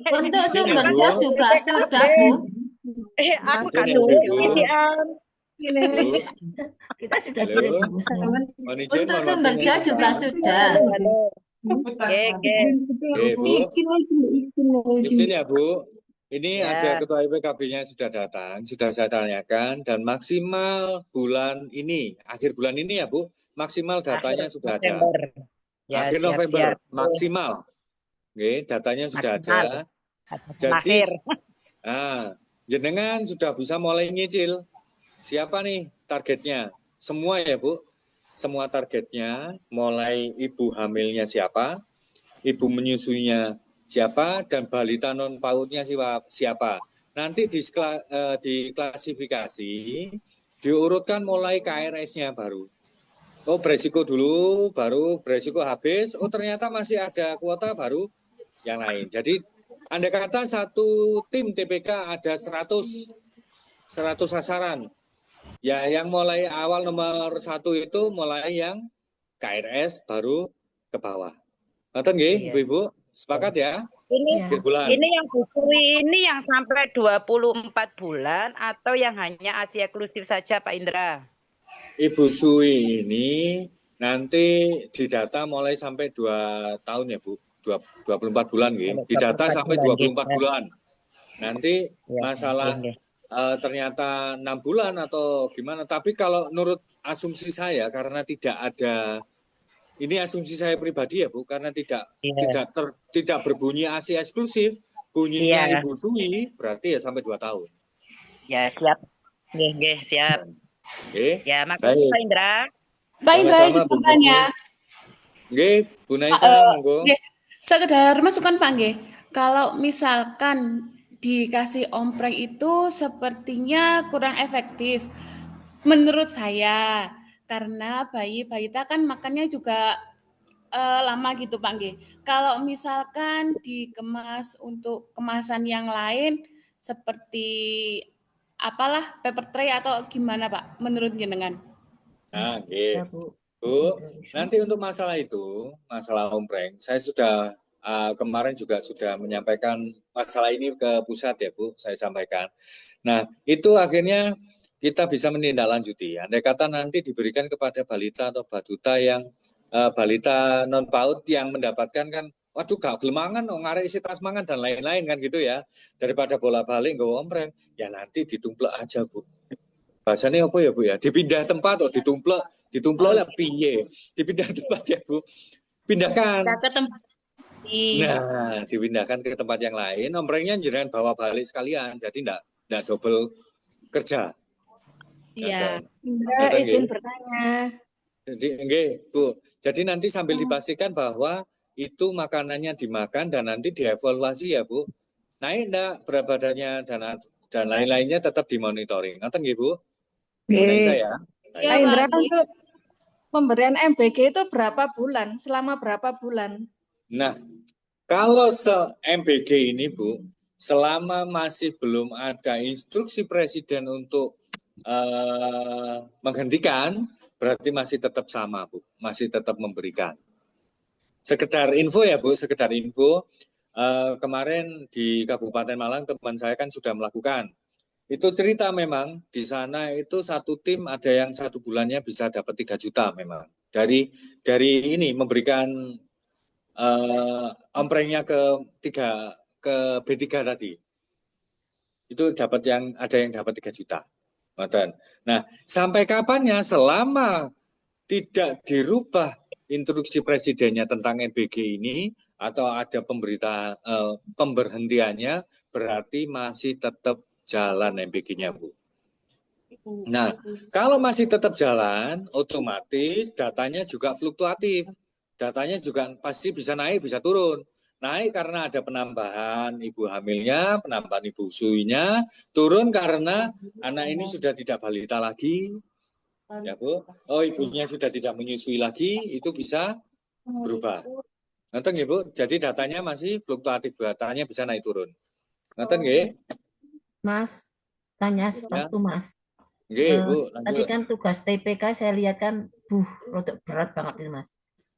Untuk sumber jas juga sudah, Bu. Aku kan kita sudah kirim. Untuk sumber jas juga sudah. Izin ya, Bu. Ini ada Ketua IPKB-nya sudah datang, sudah saya tanyakan, dan maksimal bulan ini, akhir bulan ini ya, Bu, maksimal datanya sudah ada. Akhir November, maksimal. Oke, datanya sudah ada. Jadi, jenengan sudah bisa mulai nyicil. Siapa nih targetnya? Semua ya, Bu. Semua targetnya, mulai ibu hamilnya siapa, ibu menyusuinya siapa, dan balita non pautnya siapa. Nanti diklasifikasi, diurutkan mulai KRS-nya baru. Oh, beresiko dulu, baru beresiko habis. Oh, ternyata masih ada kuota baru yang lain. Jadi, andai kata satu tim TPK ada 100 sasaran. Ya, yang mulai awal nomor 1 itu mulai yang KRS baru ke bawah. Nonton nggih, Iya. Ibu-ibu? Sepakat ya? Ini Ya. Akhir bulan. ini yang busui ini yang sampai 24 bulan atau yang hanya ASI eksklusif saja Pak Indra? Ibu Sui ini nanti didata mulai sampai 2 tahun ya Bu, 24 bulan gitu. Didata 24 sampai bulan, 24 nggih. bulan. Nanti Ya, masalah nggih. ternyata 6 bulan atau gimana. Tapi kalau menurut asumsi saya karena tidak ada, ini asumsi saya pribadi ya Bu, karena Iya. tidak berbunyi ASI eksklusif, bunyinya Iya. Ibu Sui berarti ya sampai 2 tahun. Ya, siap. Nggih, siap. Oke. Ya, makasih Pak Indra. Pak Indra, Sama-sama, izin Bu bertanya. Nggih, Bu Naisa, monggo. Nggih, sekedar masukan Pak nggih. Kalau misalkan dikasih ompreng itu sepertinya kurang efektif menurut saya, karena bayi kita kan makannya juga lama gitu Pak nggih. Kalau misalkan dikemas untuk kemasan yang lain seperti apalah paper tray atau gimana Pak menurut jenengan? Nah, Ya, Bu. Bu. Bu, nanti untuk masalah itu, masalah ompreng, saya sudah kemarin juga sudah menyampaikan masalah ini ke pusat ya Bu, saya sampaikan. Nah, itu akhirnya kita bisa menindaklanjuti. Andai kata nanti diberikan kepada balita atau baduta yang balita non PAUD yang mendapatkan kan, waduh gak gelemangan, ngarek isi tas mangan dan lain-lain kan gitu ya. Daripada bolak-balik nggak ompreng, ya nanti ditumplek aja Bu. Bahasanya apa ya Bu ya? Dipindah tempat atau ditumplek lah piye. Dipindah tempat ya Bu. Pindahkan. Kita ke tempat. Nah, dipindahkan ke tempat yang lain. Omprengnya jangan bawa balik sekalian. Jadi enggak double kerja. Iya. Indra, izin bertanya. Jadi enggak, Bu. Jadi nanti sambil dipastikan bahwa itu makanannya dimakan dan nanti dievaluasi ya Bu. Naik enggak berat badannya dan lain-lainnya tetap dimonitoring. Ngerti nggih Bu? Bu Naisa ya. Iya, Pak Indra, Pak. untuk pemberian MBG itu berapa bulan? Selama berapa bulan? Nah, kalau MBG ini Bu, selama masih belum ada instruksi Presiden untuk menghentikan, berarti masih tetap sama Bu, masih tetap memberikan. Sekedar info ya Bu, sekedar info, kemarin di Kabupaten Malang teman saya kan sudah melakukan. Itu cerita memang di sana itu satu tim ada yang 1 bulannya bisa dapat 3 juta memang. Dari ini memberikan omprengnya ke B3 tadi. Itu dapat ada yang dapat 3 juta. Nah, sampai kapannya selama tidak dirubah instruksi presidennya tentang MBG ini atau ada pemberhentiannya, berarti masih tetap jalan MBG-nya Bu. Nah, kalau masih tetap jalan, otomatis datanya juga fluktuatif. Datanya juga pasti bisa naik, bisa turun. Naik karena ada penambahan ibu hamilnya, penambahan ibu suinya, turun karena anak ini sudah tidak balita lagi, ya Bu. Oh, ibunya sudah tidak menyusui lagi, itu bisa berubah. Nonton ya Bu, jadi datanya masih fluktuatif, datanya bisa naik turun. Nonton nggih? Mas, tanya satu Mas. Nggih, Bu, Tadi lanjut. kan tugas TPK saya lihat kan, rodok berat banget ini Mas.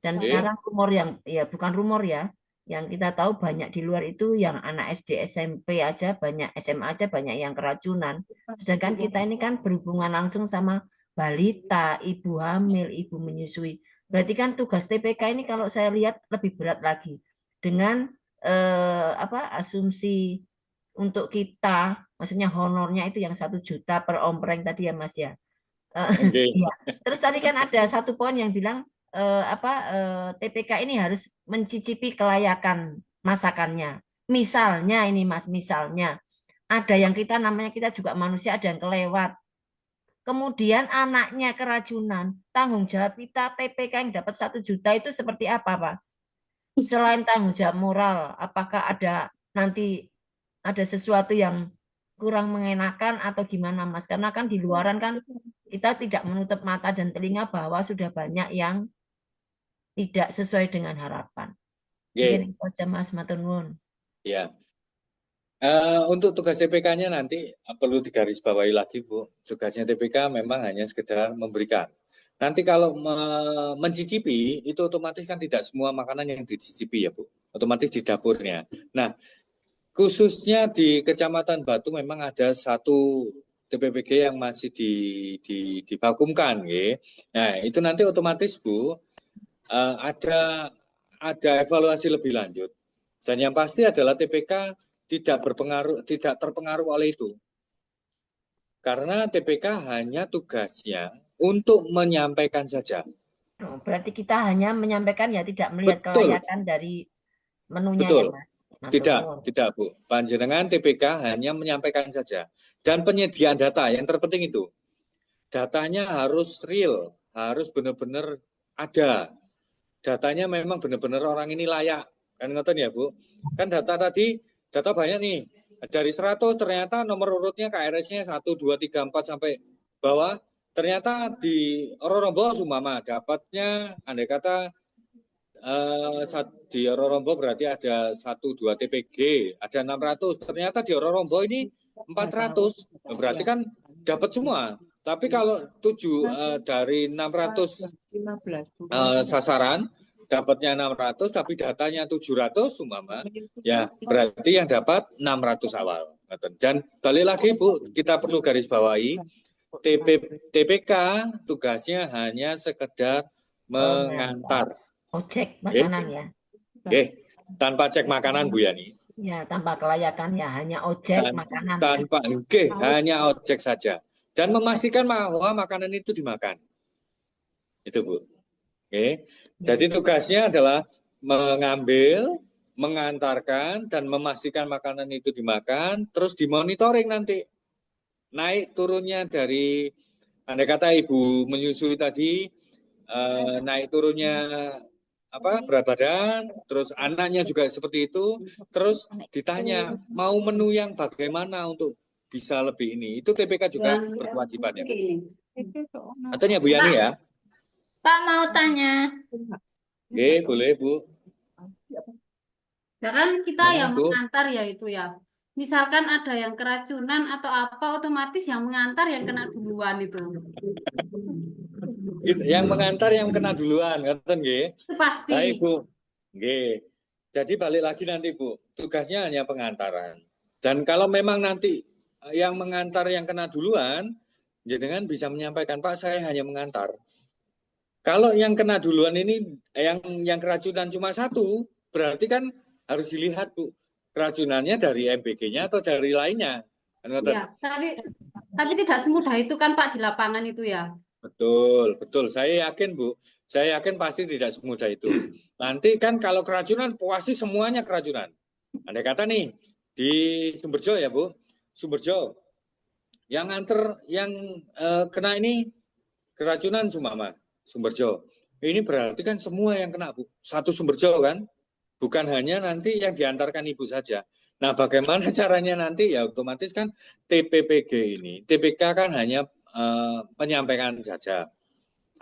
Dan Nggih. sekarang rumor yang, ya bukan rumor ya, yang kita tahu banyak di luar itu yang anak SD, SMP aja banyak, SMA aja banyak yang keracunan. Sedangkan kita ini kan berhubungan langsung sama balita, ibu hamil, ibu menyusui. Berarti kan tugas TPK ini kalau saya lihat lebih berat lagi dengan asumsi untuk kita, maksudnya honornya itu yang 1 juta per ompreng tadi ya Mas ya. Iya. Terus tadi kan ada satu poin yang bilang TPK ini harus mencicipi kelayakan masakannya. Misalnya ini Mas, misalnya ada yang namanya kita juga manusia, ada yang kelewat. Kemudian anaknya keracunan, tanggung jawab kita TPK yang dapat 1 juta itu seperti apa, Mas? Selain tanggung jawab moral, apakah ada nanti ada sesuatu yang kurang mengenakan atau gimana Mas? Karena kan di luaran kan kita tidak menutup mata dan telinga bahwa sudah banyak yang tidak sesuai dengan harapan. Mungkin Oke, itu aja Mas, matur nuwun. ya. Untuk tugas TPK-nya nanti perlu digarisbawahi lagi, Bu. Tugasnya TPK memang hanya sekedar memberikan. Nanti kalau mencicipi, itu otomatis kan tidak semua makanan yang dicicipi ya, Bu. Otomatis di dapurnya. Nah, khususnya di Kecamatan Batu memang ada satu TPPG yang masih divakumkan, ya. Nah, itu nanti otomatis, Bu, ada evaluasi lebih lanjut. Dan yang pasti adalah TPK tidak terpengaruh oleh itu. Karena TPK hanya tugasnya untuk menyampaikan saja. Oh, berarti kita hanya menyampaikan ya, tidak melihat Betul, kelayakan dari menunya ya betul. Mas. Matur nuwun. Tidak Bu. Panjenengan TPK hanya menyampaikan saja. Dan penyediaan data yang terpenting itu. Datanya harus real, harus benar-benar ada. Datanya memang benar-benar orang ini layak. Kan ngoten ya Bu. Kan data banyak nih. Dari 100 ternyata nomor urutnya KRS-nya 1, 2, 3, 4 sampai bawah. Ternyata di Rorombo Sumama dapatnya andai kata di Rorombo berarti ada 1, 2 TPG, ada 600. Ternyata di Rorombo ini 400. Berarti kan dapat semua. Tapi kalau 7 dari 600 sasaran dapatnya 600 tapi datanya 700 umpama, ya berarti yang dapat 600 awal. Dan balik lagi Bu, kita perlu garis bawahi TPK tugasnya hanya sekedar mengantar ojek makanan ya. Tanpa cek makanan Bu Yani. Ya, tanpa kelayakan ya, hanya ojek makanan. Tanpa hanya ojek saja. Dan memastikan bahwa makanan itu dimakan. Itu Bu. Jadi tugasnya adalah mengambil, mengantarkan, dan memastikan makanan itu dimakan, terus dimonitoring nanti. Naik turunnya dari, andai kata ibu menyusui tadi, naik turunnya berat badan, terus anaknya juga seperti itu, terus ditanya, mau menu yang bagaimana untuk bisa lebih ini. Itu TPK juga berkewajiban ya. Katanya Bu Yani ya. Pak mau tanya. Boleh Bu. Ya kan kita yang Bu. mengantar ya itu ya. Misalkan ada yang keracunan atau apa, otomatis yang mengantar yang kena duluan itu. Yang mengantar yang kena duluan, kan Itu pasti. Baik Bu. Jadi balik lagi nanti Bu, tugasnya hanya pengantaran. Dan kalau memang nanti yang mengantar yang kena duluan, jenengan bisa menyampaikan, Pak, saya hanya mengantar. Kalau yang kena duluan ini, yang keracunan cuma 1, berarti kan harus dilihat Bu, keracunannya dari MBG-nya atau dari lainnya. Ya, tapi tidak semudah itu kan Pak di lapangan itu ya. Betul. Saya yakin Bu, saya yakin pasti tidak semudah itu. Nanti kan kalau keracunan, pasti semuanya keracunan. Andai kata nih, di Sumberjo ya Bu, Sumberjo, yang nganter, yang kena ini keracunan Sumberjo. Ini berarti kan semua yang kena Bu, satu Sumberjo kan, bukan hanya nanti yang diantarkan Ibu saja. Nah bagaimana caranya nanti ya otomatis kan TPPG ini, TPK kan hanya menyampaikan saja,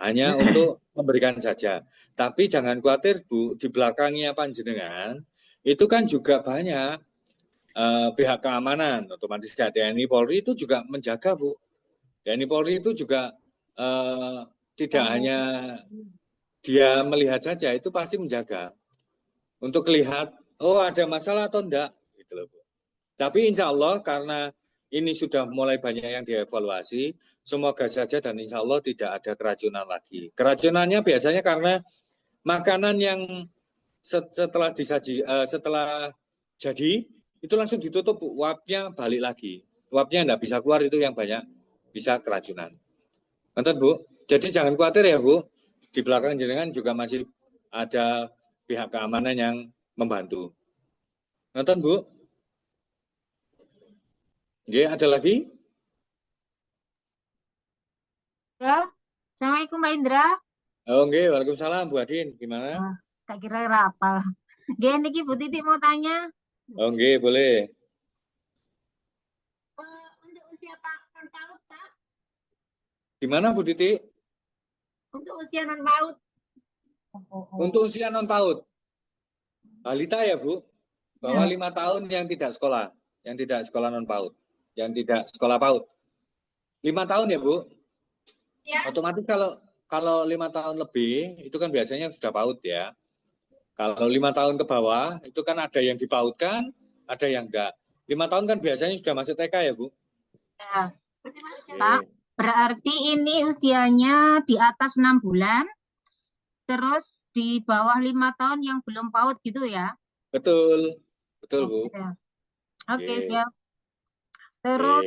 hanya untuk memberikan saja. Tapi jangan khawatir Bu, di belakangnya panjenengan itu kan juga banyak pihak keamanan, otomatis kayak TNI Polri itu juga menjaga Bu. TNI Polri itu juga tidak hanya dia melihat saja, itu pasti menjaga untuk lihat ada masalah atau enggak gitu loh Bu. Tapi insya Allah karena ini sudah mulai banyak yang dievaluasi, semoga saja dan insya Allah tidak ada keracunan lagi. Keracunannya biasanya karena makanan yang setelah jadi itu langsung ditutup Bu, uapnya balik lagi, uapnya enggak bisa keluar, itu yang banyak bisa keracunan. Nonton Bu, jadi jangan khawatir ya Bu, di belakang jenengan juga masih ada pihak keamanan yang membantu. Nonton Bu. Ada lagi? Ya, Assalamualaikum Mbak Indra. Waalaikumsalam Bu Adin. Gimana? Tak kira rapal. Niki Bu Titik mau tanya. Boleh. Gimana Bu Titi? Untuk usia non PAUD. Untuk usia non PAUD, balita ya Bu, bahwa 5 tahun yang tidak sekolah non PAUD, yang tidak sekolah PAUD. 5 tahun ya Bu? Ya. Otomatis kalau 5 tahun lebih itu kan biasanya sudah PAUD ya. Kalau 5 tahun ke bawah itu kan ada yang dipautkan, ada yang enggak. 5 tahun kan biasanya sudah masuk TK ya Bu? Ya. Oke. Pak, berarti ini usianya di atas 6 bulan, terus di bawah 5 tahun yang belum PAUD gitu ya? Betul Bu. Oke, Oke, Oke. siap. Terus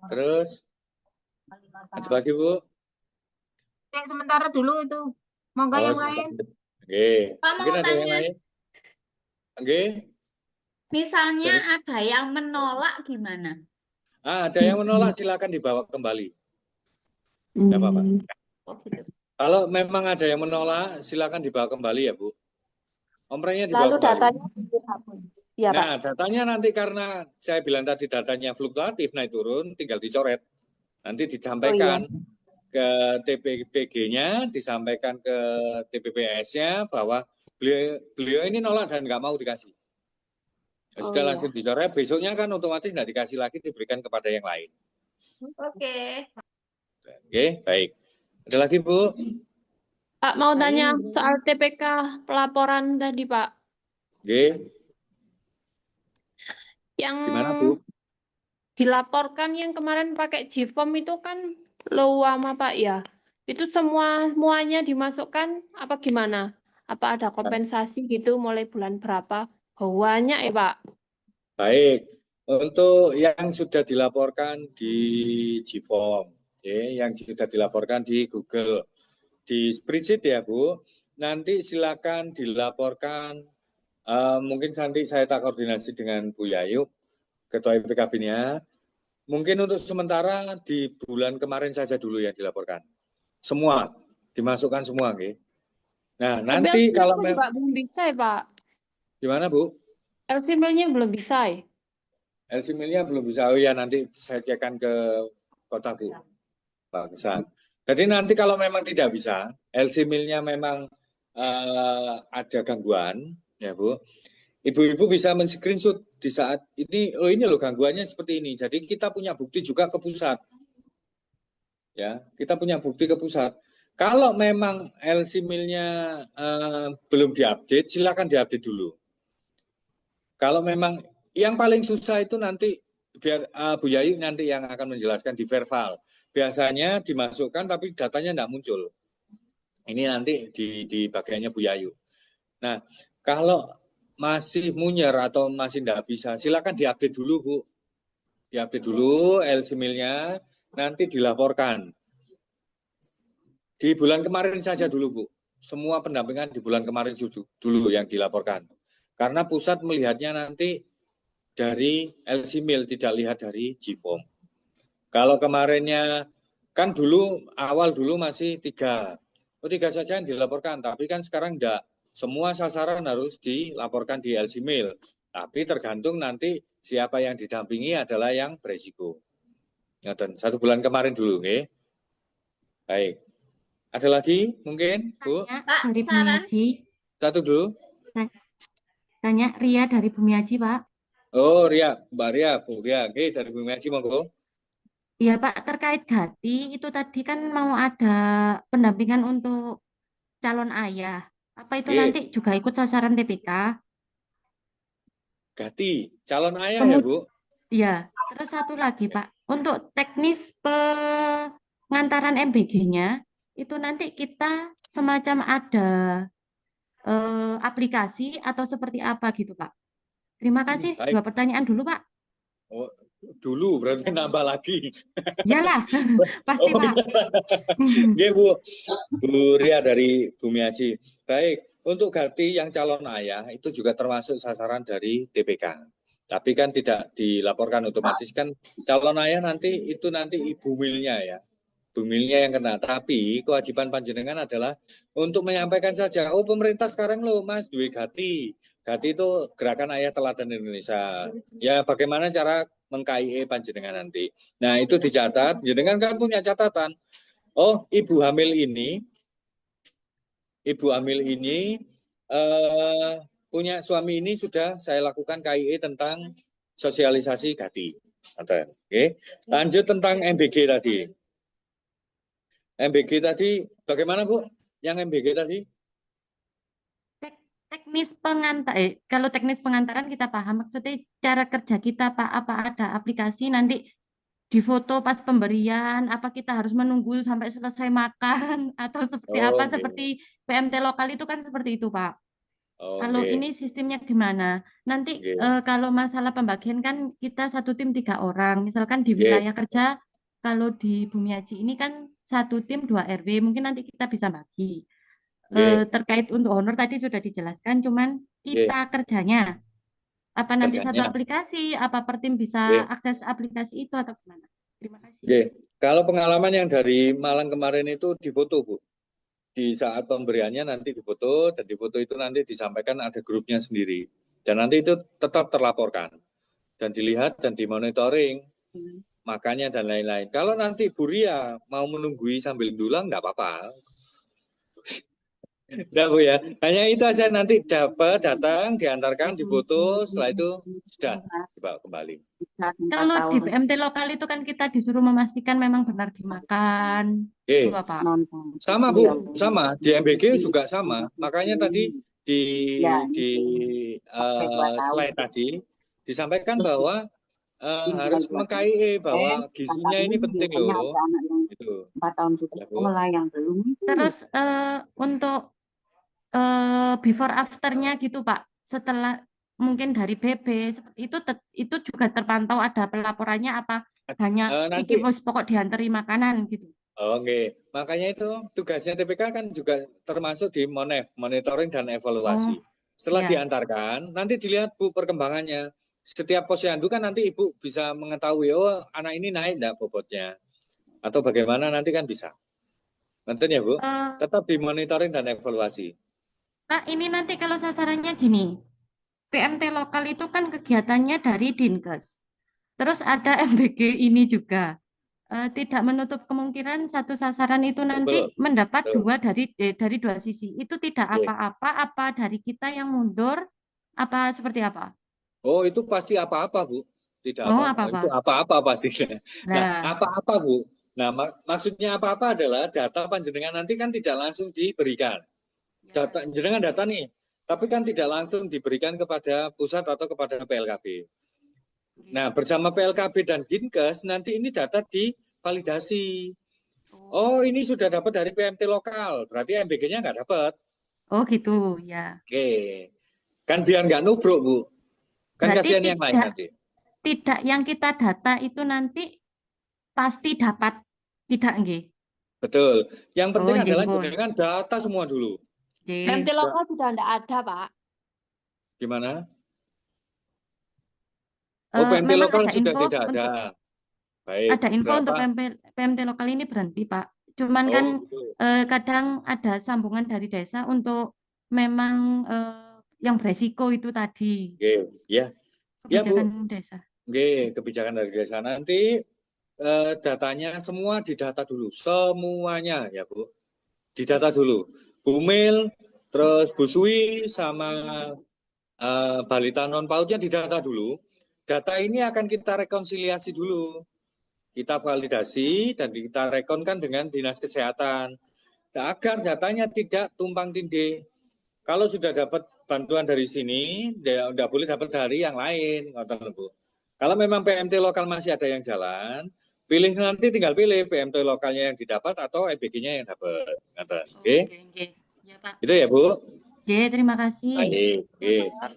Terus ada lagi Bu? sementara dulu itu. Monggo yang lain. Oke. Pak, Mungkin mau ada yang tanya. lain? Oke. Misalnya ada yang menolak gimana? Ada yang menolak silakan dibawa kembali. Tidak apa-apa. Oh gitu. Kalau memang ada yang menolak silakan dibawa kembali ya Bu. Omprengnya dibawa Lalu kembali. datanya ya Pak. Nah, datanya nanti karena saya bilang tadi datanya fluktuatif naik turun, tinggal dicoret. Nanti disampaikan ke TPPG-nya, disampaikan ke TPPS-nya bahwa beliau ini nolak dan nggak mau dikasih. Sudah langsung dicoret, besoknya kan otomatis nggak dikasih lagi, diberikan kepada yang lain. Oke. Oke, baik. Ada lagi Bu? Pak, mau tanya soal TPK pelaporan tadi, Pak. Oke, Yang gimana Bu? dilaporkan yang kemarin pakai JIFOM itu kan lama, Pak, ya? Itu semuanya dimasukkan apa gimana? Apa ada kompensasi gitu mulai bulan berapa? Banyak ya, Pak? Baik, untuk yang sudah dilaporkan di JIFOM, yang sudah dilaporkan di Google, di spreadsheet ya Bu, nanti silakan dilaporkan, mungkin nanti saya tak koordinasi dengan Bu Yayu, Ketua IPKB-nya, mungkin untuk sementara di bulan kemarin saja dulu yang dilaporkan. Semua, dimasukkan semua. Okay? Nah, nanti kalau Pak, belum bisa ya, Pak? Gimana Bu? LC Mill-nya belum bisa ya? LC Mill-nya belum bisa. Oh ya, nanti saya cekkan ke kota Bu. Pak Kesat. Jadi nanti kalau memang tidak bisa, LC Mill-nya memang ada gangguan, ya Bu. Ibu-ibu bisa men-screenshot di saat ini, oh ini loh gangguannya seperti ini. Jadi kita punya bukti juga ke pusat. Ya, kita punya bukti ke pusat. Kalau memang LC Mill-nya belum diupdate, silakan diupdate dulu. Kalau memang yang paling susah itu nanti biar Bu Yayu nanti yang akan menjelaskan di verbal. Biasanya dimasukkan tapi datanya tidak muncul. Ini nanti di bagiannya Bu Yayu. Nah, kalau masih munyer atau masih tidak bisa, silakan diupdate dulu Bu. Diupdate dulu LC Mill-nya, nanti dilaporkan. Di bulan kemarin saja dulu Bu. Semua pendampingan di bulan kemarin dulu yang dilaporkan. Karena pusat melihatnya nanti dari LC Mill, tidak lihat dari JIFOM. Kalau kemarinnya, kan dulu, awal dulu masih 3. 3 saja yang dilaporkan, tapi kan sekarang enggak. Semua sasaran harus dilaporkan di LC Mill. Tapi tergantung nanti siapa yang didampingi adalah yang beresiko. Dan 1 bulan kemarin dulu, okay? Baik. Ada lagi mungkin, Bu? Pak, Dari Bumiaji. Satu dulu. Tanya Ria dari Bumiaji, Pak. Oh, Ria, Mbak Ria, Bu Ria. Oke, dari Bumiaji, monggo. Iya, Pak, terkait Gati, itu tadi kan mau ada pendampingan untuk calon ayah. Apa itu nanti juga ikut sasaran TPK? Gati, calon ayah ya, Bu? Iya, terus satu lagi, Pak. Untuk teknis pengantaran MBG-nya, itu nanti kita semacam ada aplikasi atau seperti apa gitu, Pak? Terima kasih. Baik. 2 pertanyaan dulu, Pak. Oh, dulu berarti nambah lagi. Iyalah, pasti, Pak. Iya, Bu. Bu Ria dari Bumiaji. Baik, untuk Gati yang calon ayah itu juga termasuk sasaran dari DPK. Tapi kan tidak dilaporkan otomatis kan calon ayah nanti Ibu Milnya ya. bumilnya yang kena. Tapi kewajiban panjenengan adalah untuk menyampaikan saja, oh pemerintah sekarang loh Mas duwe Gati. Gati itu Gerakan Ayah Teladan Indonesia. Ya bagaimana cara meng-KIE panjenengan nanti. Nah itu dicatat, jenengan kan punya catatan. Oh ibu hamil ini punya suami ini sudah saya lakukan KIE tentang sosialisasi Gati. Oke. Lanjut tentang MBG tadi. MBG tadi bagaimana Bu? Yang MBG tadi? Kalau teknis pengantaran kita paham, maksudnya cara kerja kita Pak, apa ada aplikasi nanti difoto pas pemberian, apa kita harus menunggu sampai selesai makan atau seperti apa? Oke. Seperti PMT lokal itu kan seperti itu Pak. Kalau Oke. ini sistemnya gimana? Nanti Oke. kalau masalah pembagian kan kita satu tim 3 orang. Misalkan di Oke. wilayah kerja, kalau di Bumiaji ini kan satu tim 2 RW. Mungkin nanti kita bisa bagi. Oke. Terkait untuk honor tadi sudah dijelaskan, cuman Oke. kita kerjanya apa nanti satu Kerjanya. aplikasi, apa per tim bisa Oke. akses aplikasi itu atau gimana? Terima kasih. Oke. Kalau pengalaman yang dari Malang kemarin itu difoto Bu. Di saat pemberiannya nanti difoto dan difoto itu nanti disampaikan ada grupnya sendiri. Dan nanti itu tetap terlaporkan dan dilihat dan dimonitoring makannya dan lain-lain. Kalau nanti Bu Ria mau menunggui sambil dulang nggak apa-apa. Enggak Bu ya. Hanya itu aja nanti dapat datang diantarkan difoto setelah itu sudah dibawa kembali. Kalau di PMT lokal itu kan kita disuruh memastikan memang benar dimakan. Oke. Itu Pak. Sama Bu, sama di MBG juga sama. Makanya tadi di slide tadi disampaikan bahwa harus meng-KIE bahwa gizinya ini penting loh. Gitu. 4 tahun sudah Ya, Bu. mulai yang belum. Terus untuk before afternya gitu Pak, setelah mungkin dari BB seperti itu juga terpantau ada pelaporannya apa hanya Nanti iki wis pokok dianteri makanan gitu. Oke, makanya itu tugasnya TPK kan juga termasuk di monitoring dan evaluasi. Setelah ya. diantarkan, nanti dilihat Bu perkembangannya. Setiap posyandu kan nanti Ibu bisa mengetahui, oh anak ini naik enggak bobotnya. Atau bagaimana nanti kan bisa. Nanti ya Bu, tetap dimonitoring dan evaluasi. Pak, ini nanti kalau sasarannya gini, PMT lokal itu kan kegiatannya dari Dinkes. Terus ada MBG ini juga. Tidak menutup kemungkinan satu sasaran itu nanti mendapat dua dari 2 sisi. Itu tidak apa-apa, apa dari kita yang mundur, apa seperti apa? Oh, itu pasti apa-apa, Bu. Tidak apa-apa. Itu apa-apa pastinya. Nah, apa-apa, Bu. Nah, maksudnya apa-apa adalah data panjenengan nanti kan tidak langsung diberikan. Data nih, tapi kan tidak langsung diberikan kepada pusat atau kepada PLKB. Nah, bersama PLKB dan Dinkes nanti ini data divalidasi. Oh, ini sudah dapat dari PMT lokal, berarti MBG-nya nggak dapat. Oh gitu, ya. Oke, kan biar nggak nubruk Bu. Kan berarti kasihan yang lain nanti. Tidak yang kita data itu nanti pasti dapat, tidak nggih? Betul. Yang penting adalah dengan data semua dulu. PMT lokal sudah tidak ada, Pak. Gimana? Oh, PMT lokal sudah tidak ada. Baik. Ada info untuk PMT lokal ini berhenti, Pak. Cuman kan kadang ada sambungan dari desa untuk memang yang beresiko itu tadi. Ya. Kebijakan desa. Kebijakan dari desa nanti datanya semua didata dulu, semuanya ya Bu. Didata dulu. Bumil, terus Busui sama balita non pautnya didata dulu. Data ini akan kita rekonsiliasi dulu. Kita validasi dan kita rekonkan dengan Dinas Kesehatan. Agar datanya tidak tumpang tindih. Kalau sudah dapat bantuan dari sini, tidak boleh dapat dari yang lain. Kalau memang PMT lokal masih ada yang jalan, tinggal pilih PMT lokalnya yang didapat atau MBG-nya yang dapat. Oke. Ya, Pak. Itu ya Bu. Oke, terima kasih. Baik.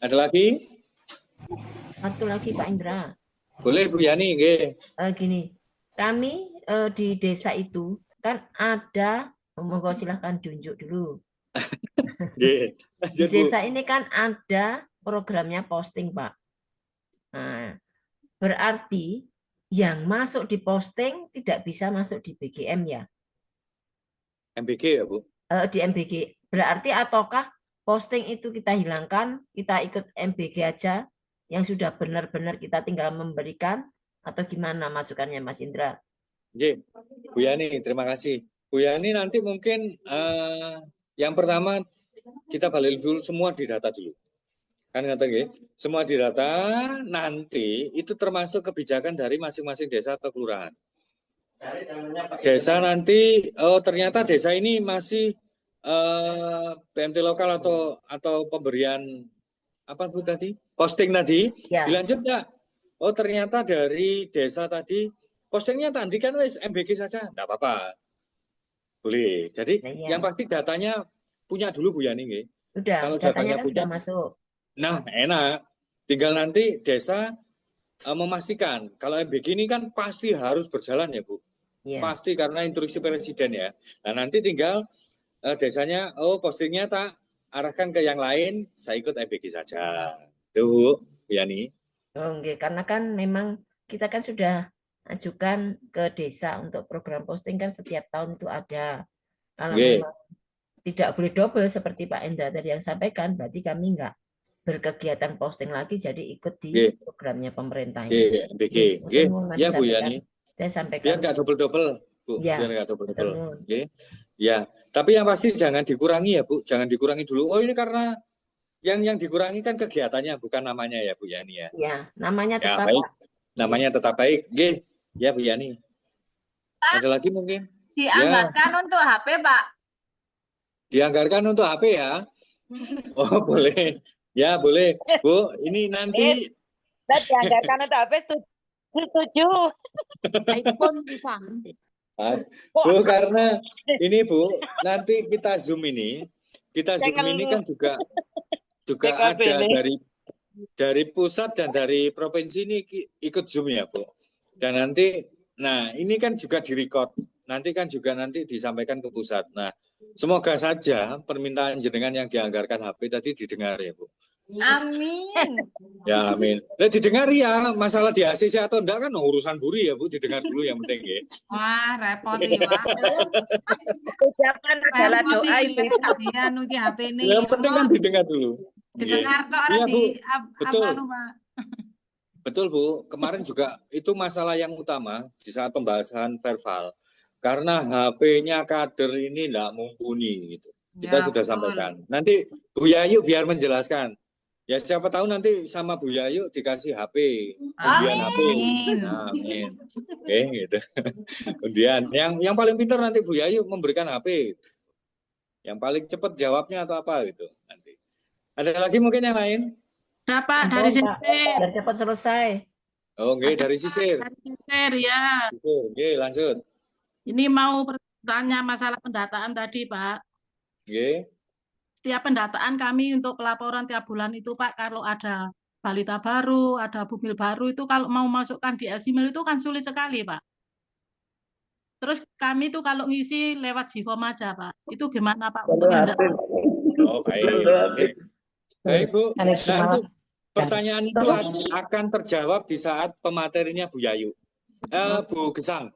Ada lagi? Satu lagi Pak Indra. Boleh Bu Yani. Gini, kami di desa itu kan ada, monggo silahkan tunjuk dulu. Di desa ini kan ada programnya posting Pak. Nah, berarti yang masuk di posting tidak bisa masuk di BGM ya. MBG ya, Bu? Di MBG. Berarti ataukah posting itu kita hilangkan, kita ikut MBG aja, yang sudah benar-benar kita tinggal memberikan, atau gimana masukannya Mas Indra? Oke, Bu Yani, terima kasih. Bu Yani nanti mungkin yang pertama kita balik dulu semua didata dulu. Kan ngerti nggih? Semua didata, nanti itu termasuk kebijakan dari masing-masing desa atau kelurahan. Desa nanti, oh ternyata desa ini masih PMT lokal atau pemberian apa Bu tadi? Posting tadi, Ya. dilanjut nggak? Oh ternyata dari desa tadi postingnya tadi kan wes MBG saja, nggak apa-apa, boleh. Jadi Nah, iya. yang pasti datanya punya dulu Bu Yani nggih. Udah, Kalau datanya datanya kan punya, sudah masuk. nah enak. Tinggal nanti desa memastikan kalau MBG ini kan pasti harus berjalan ya Bu. Iya. Pasti karena instruksi presiden ya. Nah nanti tinggal desanya, oh postingnya tak arahkan ke yang lain, saya ikut MBG saja. Tuh Bu Yani. Oh, enggak. Karena kan memang kita kan sudah ajukan ke desa untuk program posting kan setiap tahun itu ada. Kalau Nggih. memang tidak boleh double seperti Pak Endra tadi yang sampaikan, berarti kami enggak berkegiatan posting lagi, jadi ikut di Nggih. programnya pemerintah Nggih, ini. MBG. Nggih, Nggih. nanti Ya Bu sampaikan. Yani. Saya sampaikan. Biar nggak double-double Bu. Ya, Biar nggak double-double. betul. Nggih. Ya. Tapi yang pasti jangan dikurangi ya Bu. Jangan dikurangi dulu. Oh ini karena yang dikurangi kan kegiatannya bukan namanya ya Bu Yani ya. Ya, namanya Ya tetap baik. Pak. Namanya tetap baik. Nggih. Ya Bu Yani. Ada lagi mungkin? Dianggarkan untuk HP, Pak. Dianggarkan untuk HP ya. Oh boleh. Ya boleh. Bu, ini nanti Kita dianggarkan untuk HP setuju. iPhone bisa. Bu karena ini Bu, nanti kita Zoom ini kan juga TKP ada ini. dari pusat dan dari provinsi ini ikut Zoom ya Bu. Dan nanti, nah ini kan juga direcord. Nanti kan juga nanti disampaikan ke pusat. Nah, semoga saja permintaan jenengan yang dianggarkan HP tadi didengar ya Bu. Amin. Ya amin. Nah, didengar ya, masalah di ACC atau enggak kan urusan buri ya Bu, didengar dulu yang penting ya. Wah, repot ya, Pak. Ucapan adalah Repot doa iki itu. dia nuki HP ini. Yang penting kan didengar dulu. Didengar tok ora Iya, Bu. di Betul. apa Pak. Betul Bu, kemarin juga itu masalah yang utama di saat pembahasan verbal. Karena HP-nya kader ini enggak mumpuni gitu. Kita Ya, sudah betul. sampaikan. Nanti Bu Yayu biar menjelaskan. Ya siapa tahu nanti sama Bu Yayu dikasih HP, undian HP. Amin. Amin. Oke, gitu. Undian. Yang paling pintar nanti Bu Yayu memberikan HP. Yang paling cepat jawabnya atau apa gitu nanti. Ada lagi mungkin yang lain? Dapat Mohon, dari Pak, sisir. biar cepat selesai. Oh, oke, dari sisir. Dari sisir ya. Oke, lanjut. Ini mau bertanya masalah pendataan tadi, Pak. Oke. Setiap pendataan kami untuk pelaporan tiap bulan itu, Pak, kalau ada balita baru, ada bumil baru itu kalau mau masukkan di Esimil itu kan sulit sekali, Pak. Terus kami tuh kalau ngisi lewat Jivom aja, Pak. Itu gimana, Pak? Untuk Oh, baik. Baik, Bu. Nah, itu pertanyaan itu akan terjawab di saat pematerinya Bu Yayu. Bu Gesang.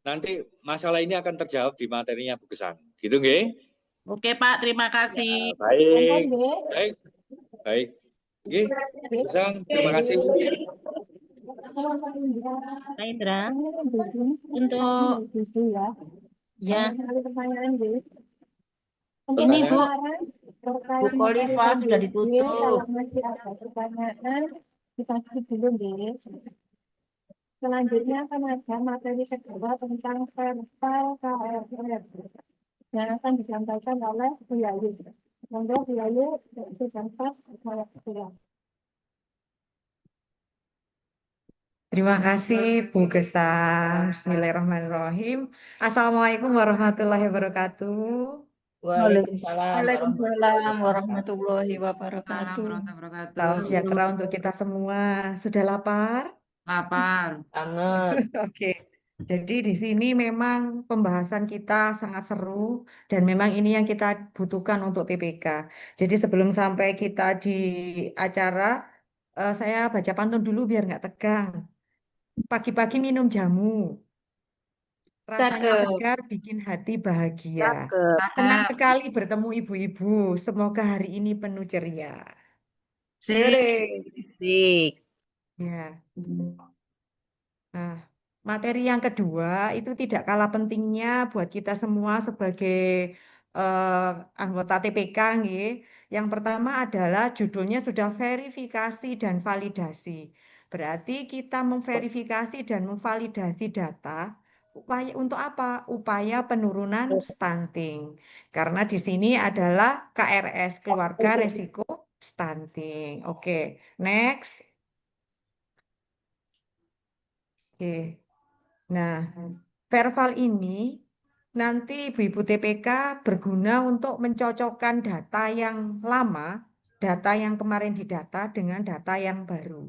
Nanti masalah ini akan terjawab di materinya Bu Gesang. Gitu, nggih? Oke, Pak. Terima kasih. Baik. Baik. Baik. Nggih. Gesang, terima kasih. Pak Indra, Untuk ya, ini Bu, Bu Kolifa sudah ditutup. Selanjutnya akan ada materi kedua tentang verbal KRS yang akan disampaikan oleh Bu Yayu. Monggo Bu Yayu, disampaikan oleh Bu Yayu. Terima kasih Bu Gesang. Bismillahirrahmanirrahim. Assalamualaikum warahmatullahi wabarakatuh. Waalaikumsalam. Waalaikumsalam warahmatullahi wabarakatuh. Salam sejahtera untuk kita semua. Sudah lapar? Lapar. Banget. Oke. Jadi di sini memang pembahasan kita sangat seru dan memang ini yang kita butuhkan untuk TPK. Jadi sebelum sampai kita di acara, saya baca pantun dulu biar nggak tegang. pagi-pagi minum jamu. Rasanya Cakep. segar, bikin hati bahagia. Cakep. Senang sekali bertemu ibu-ibu. Semoga hari ini penuh ceria. Sik. Ya. Nah, materi yang kedua itu tidak kalah pentingnya buat kita semua sebagai anggota TPK, nggih. Yang pertama adalah judulnya sudah verifikasi dan validasi. Berarti kita memverifikasi dan memvalidasi data upaya untuk apa? Upaya penurunan stunting. Karena di sini adalah KRS, keluarga resiko stunting. Oke, next. Oke. Nah, Verval ini nanti ibu-ibu TPK berguna untuk mencocokkan data yang lama, data yang kemarin didata dengan data yang baru.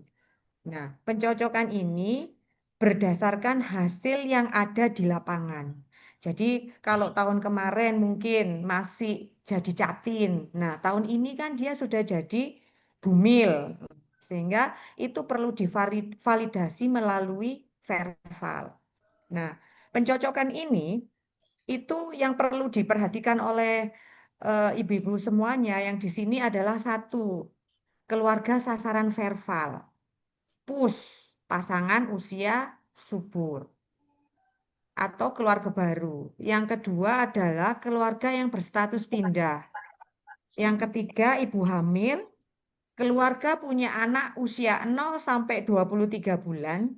Nah, pencocokan ini berdasarkan hasil yang ada di lapangan. Jadi kalau tahun kemarin mungkin masih jadi Jatim. Nah, tahun ini kan dia sudah jadi Bumil. Sehingga itu perlu divalidasi melalui Verval. Nah, pencocokan ini itu yang perlu diperhatikan oleh ibu-ibu semuanya yang di sini adalah satu, keluarga sasaran Verval. PUS, pasangan usia subur atau keluarga baru. Yang kedua adalah keluarga yang berstatus pindah. Yang ketiga, ibu hamil, keluarga punya anak usia 0 sampai 23 bulan,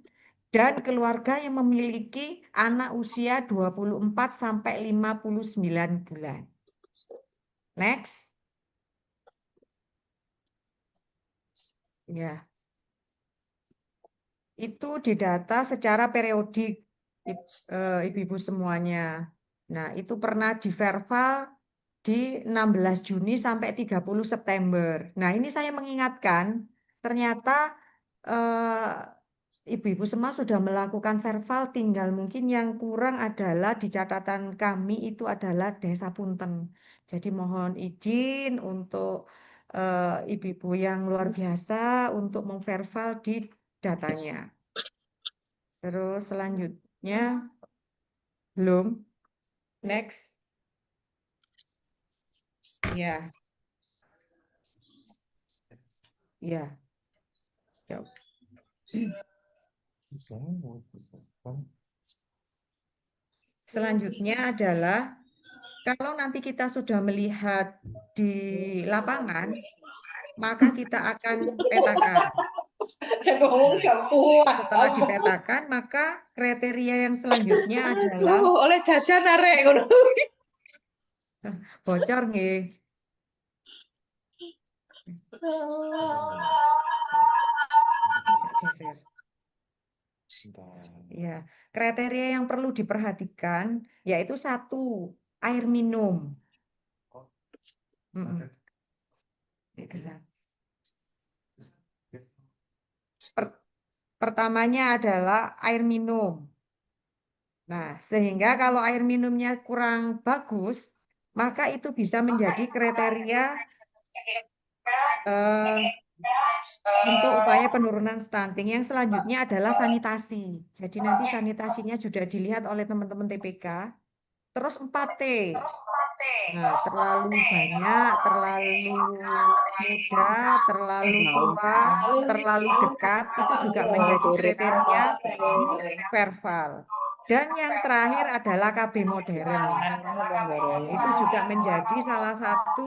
dan keluarga yang memiliki anak usia 24 sampai 59 bulan. Next. Ya. Itu didata secara periodik, ibu-ibu semuanya. Nah, itu pernah di Verval di 16 Juni sampai 30 September. Nah, ini saya mengingatkan, ternyata ibu-ibu semua sudah melakukan Verval, tinggal mungkin yang kurang adalah di catatan kami itu adalah Desa Punten. Jadi mohon izin untuk ibu-ibu yang luar biasa untuk memverval di datanya. Terus selanjutnya belum. Next. Ya. Ya. Ya. Selanjutnya adalah kalau nanti kita sudah melihat di lapangan, maka kita akan petakan. Setelah dipetakan, maka kriteria yang selanjutnya adalah oleh jajan arek ngono. Bocor nggih. Geser. Ya, kriteria yang perlu diperhatikan yaitu satu, air minum. Pertamanya adalah air minum. Nah, sehingga kalau air minumnya kurang bagus, maka itu bisa menjadi kriteria untuk upaya penurunan stunting. Yang selanjutnya adalah sanitasi. Jadi nanti sanitasinya sudah dilihat oleh teman-teman TPK. Terus 4T. Nah, terlalu banyak, terlalu muda, terlalu tua, terlalu dekat, itu juga menjadi kriteria Verval. Dan yang terakhir adalah KB modern. Itu juga menjadi salah satu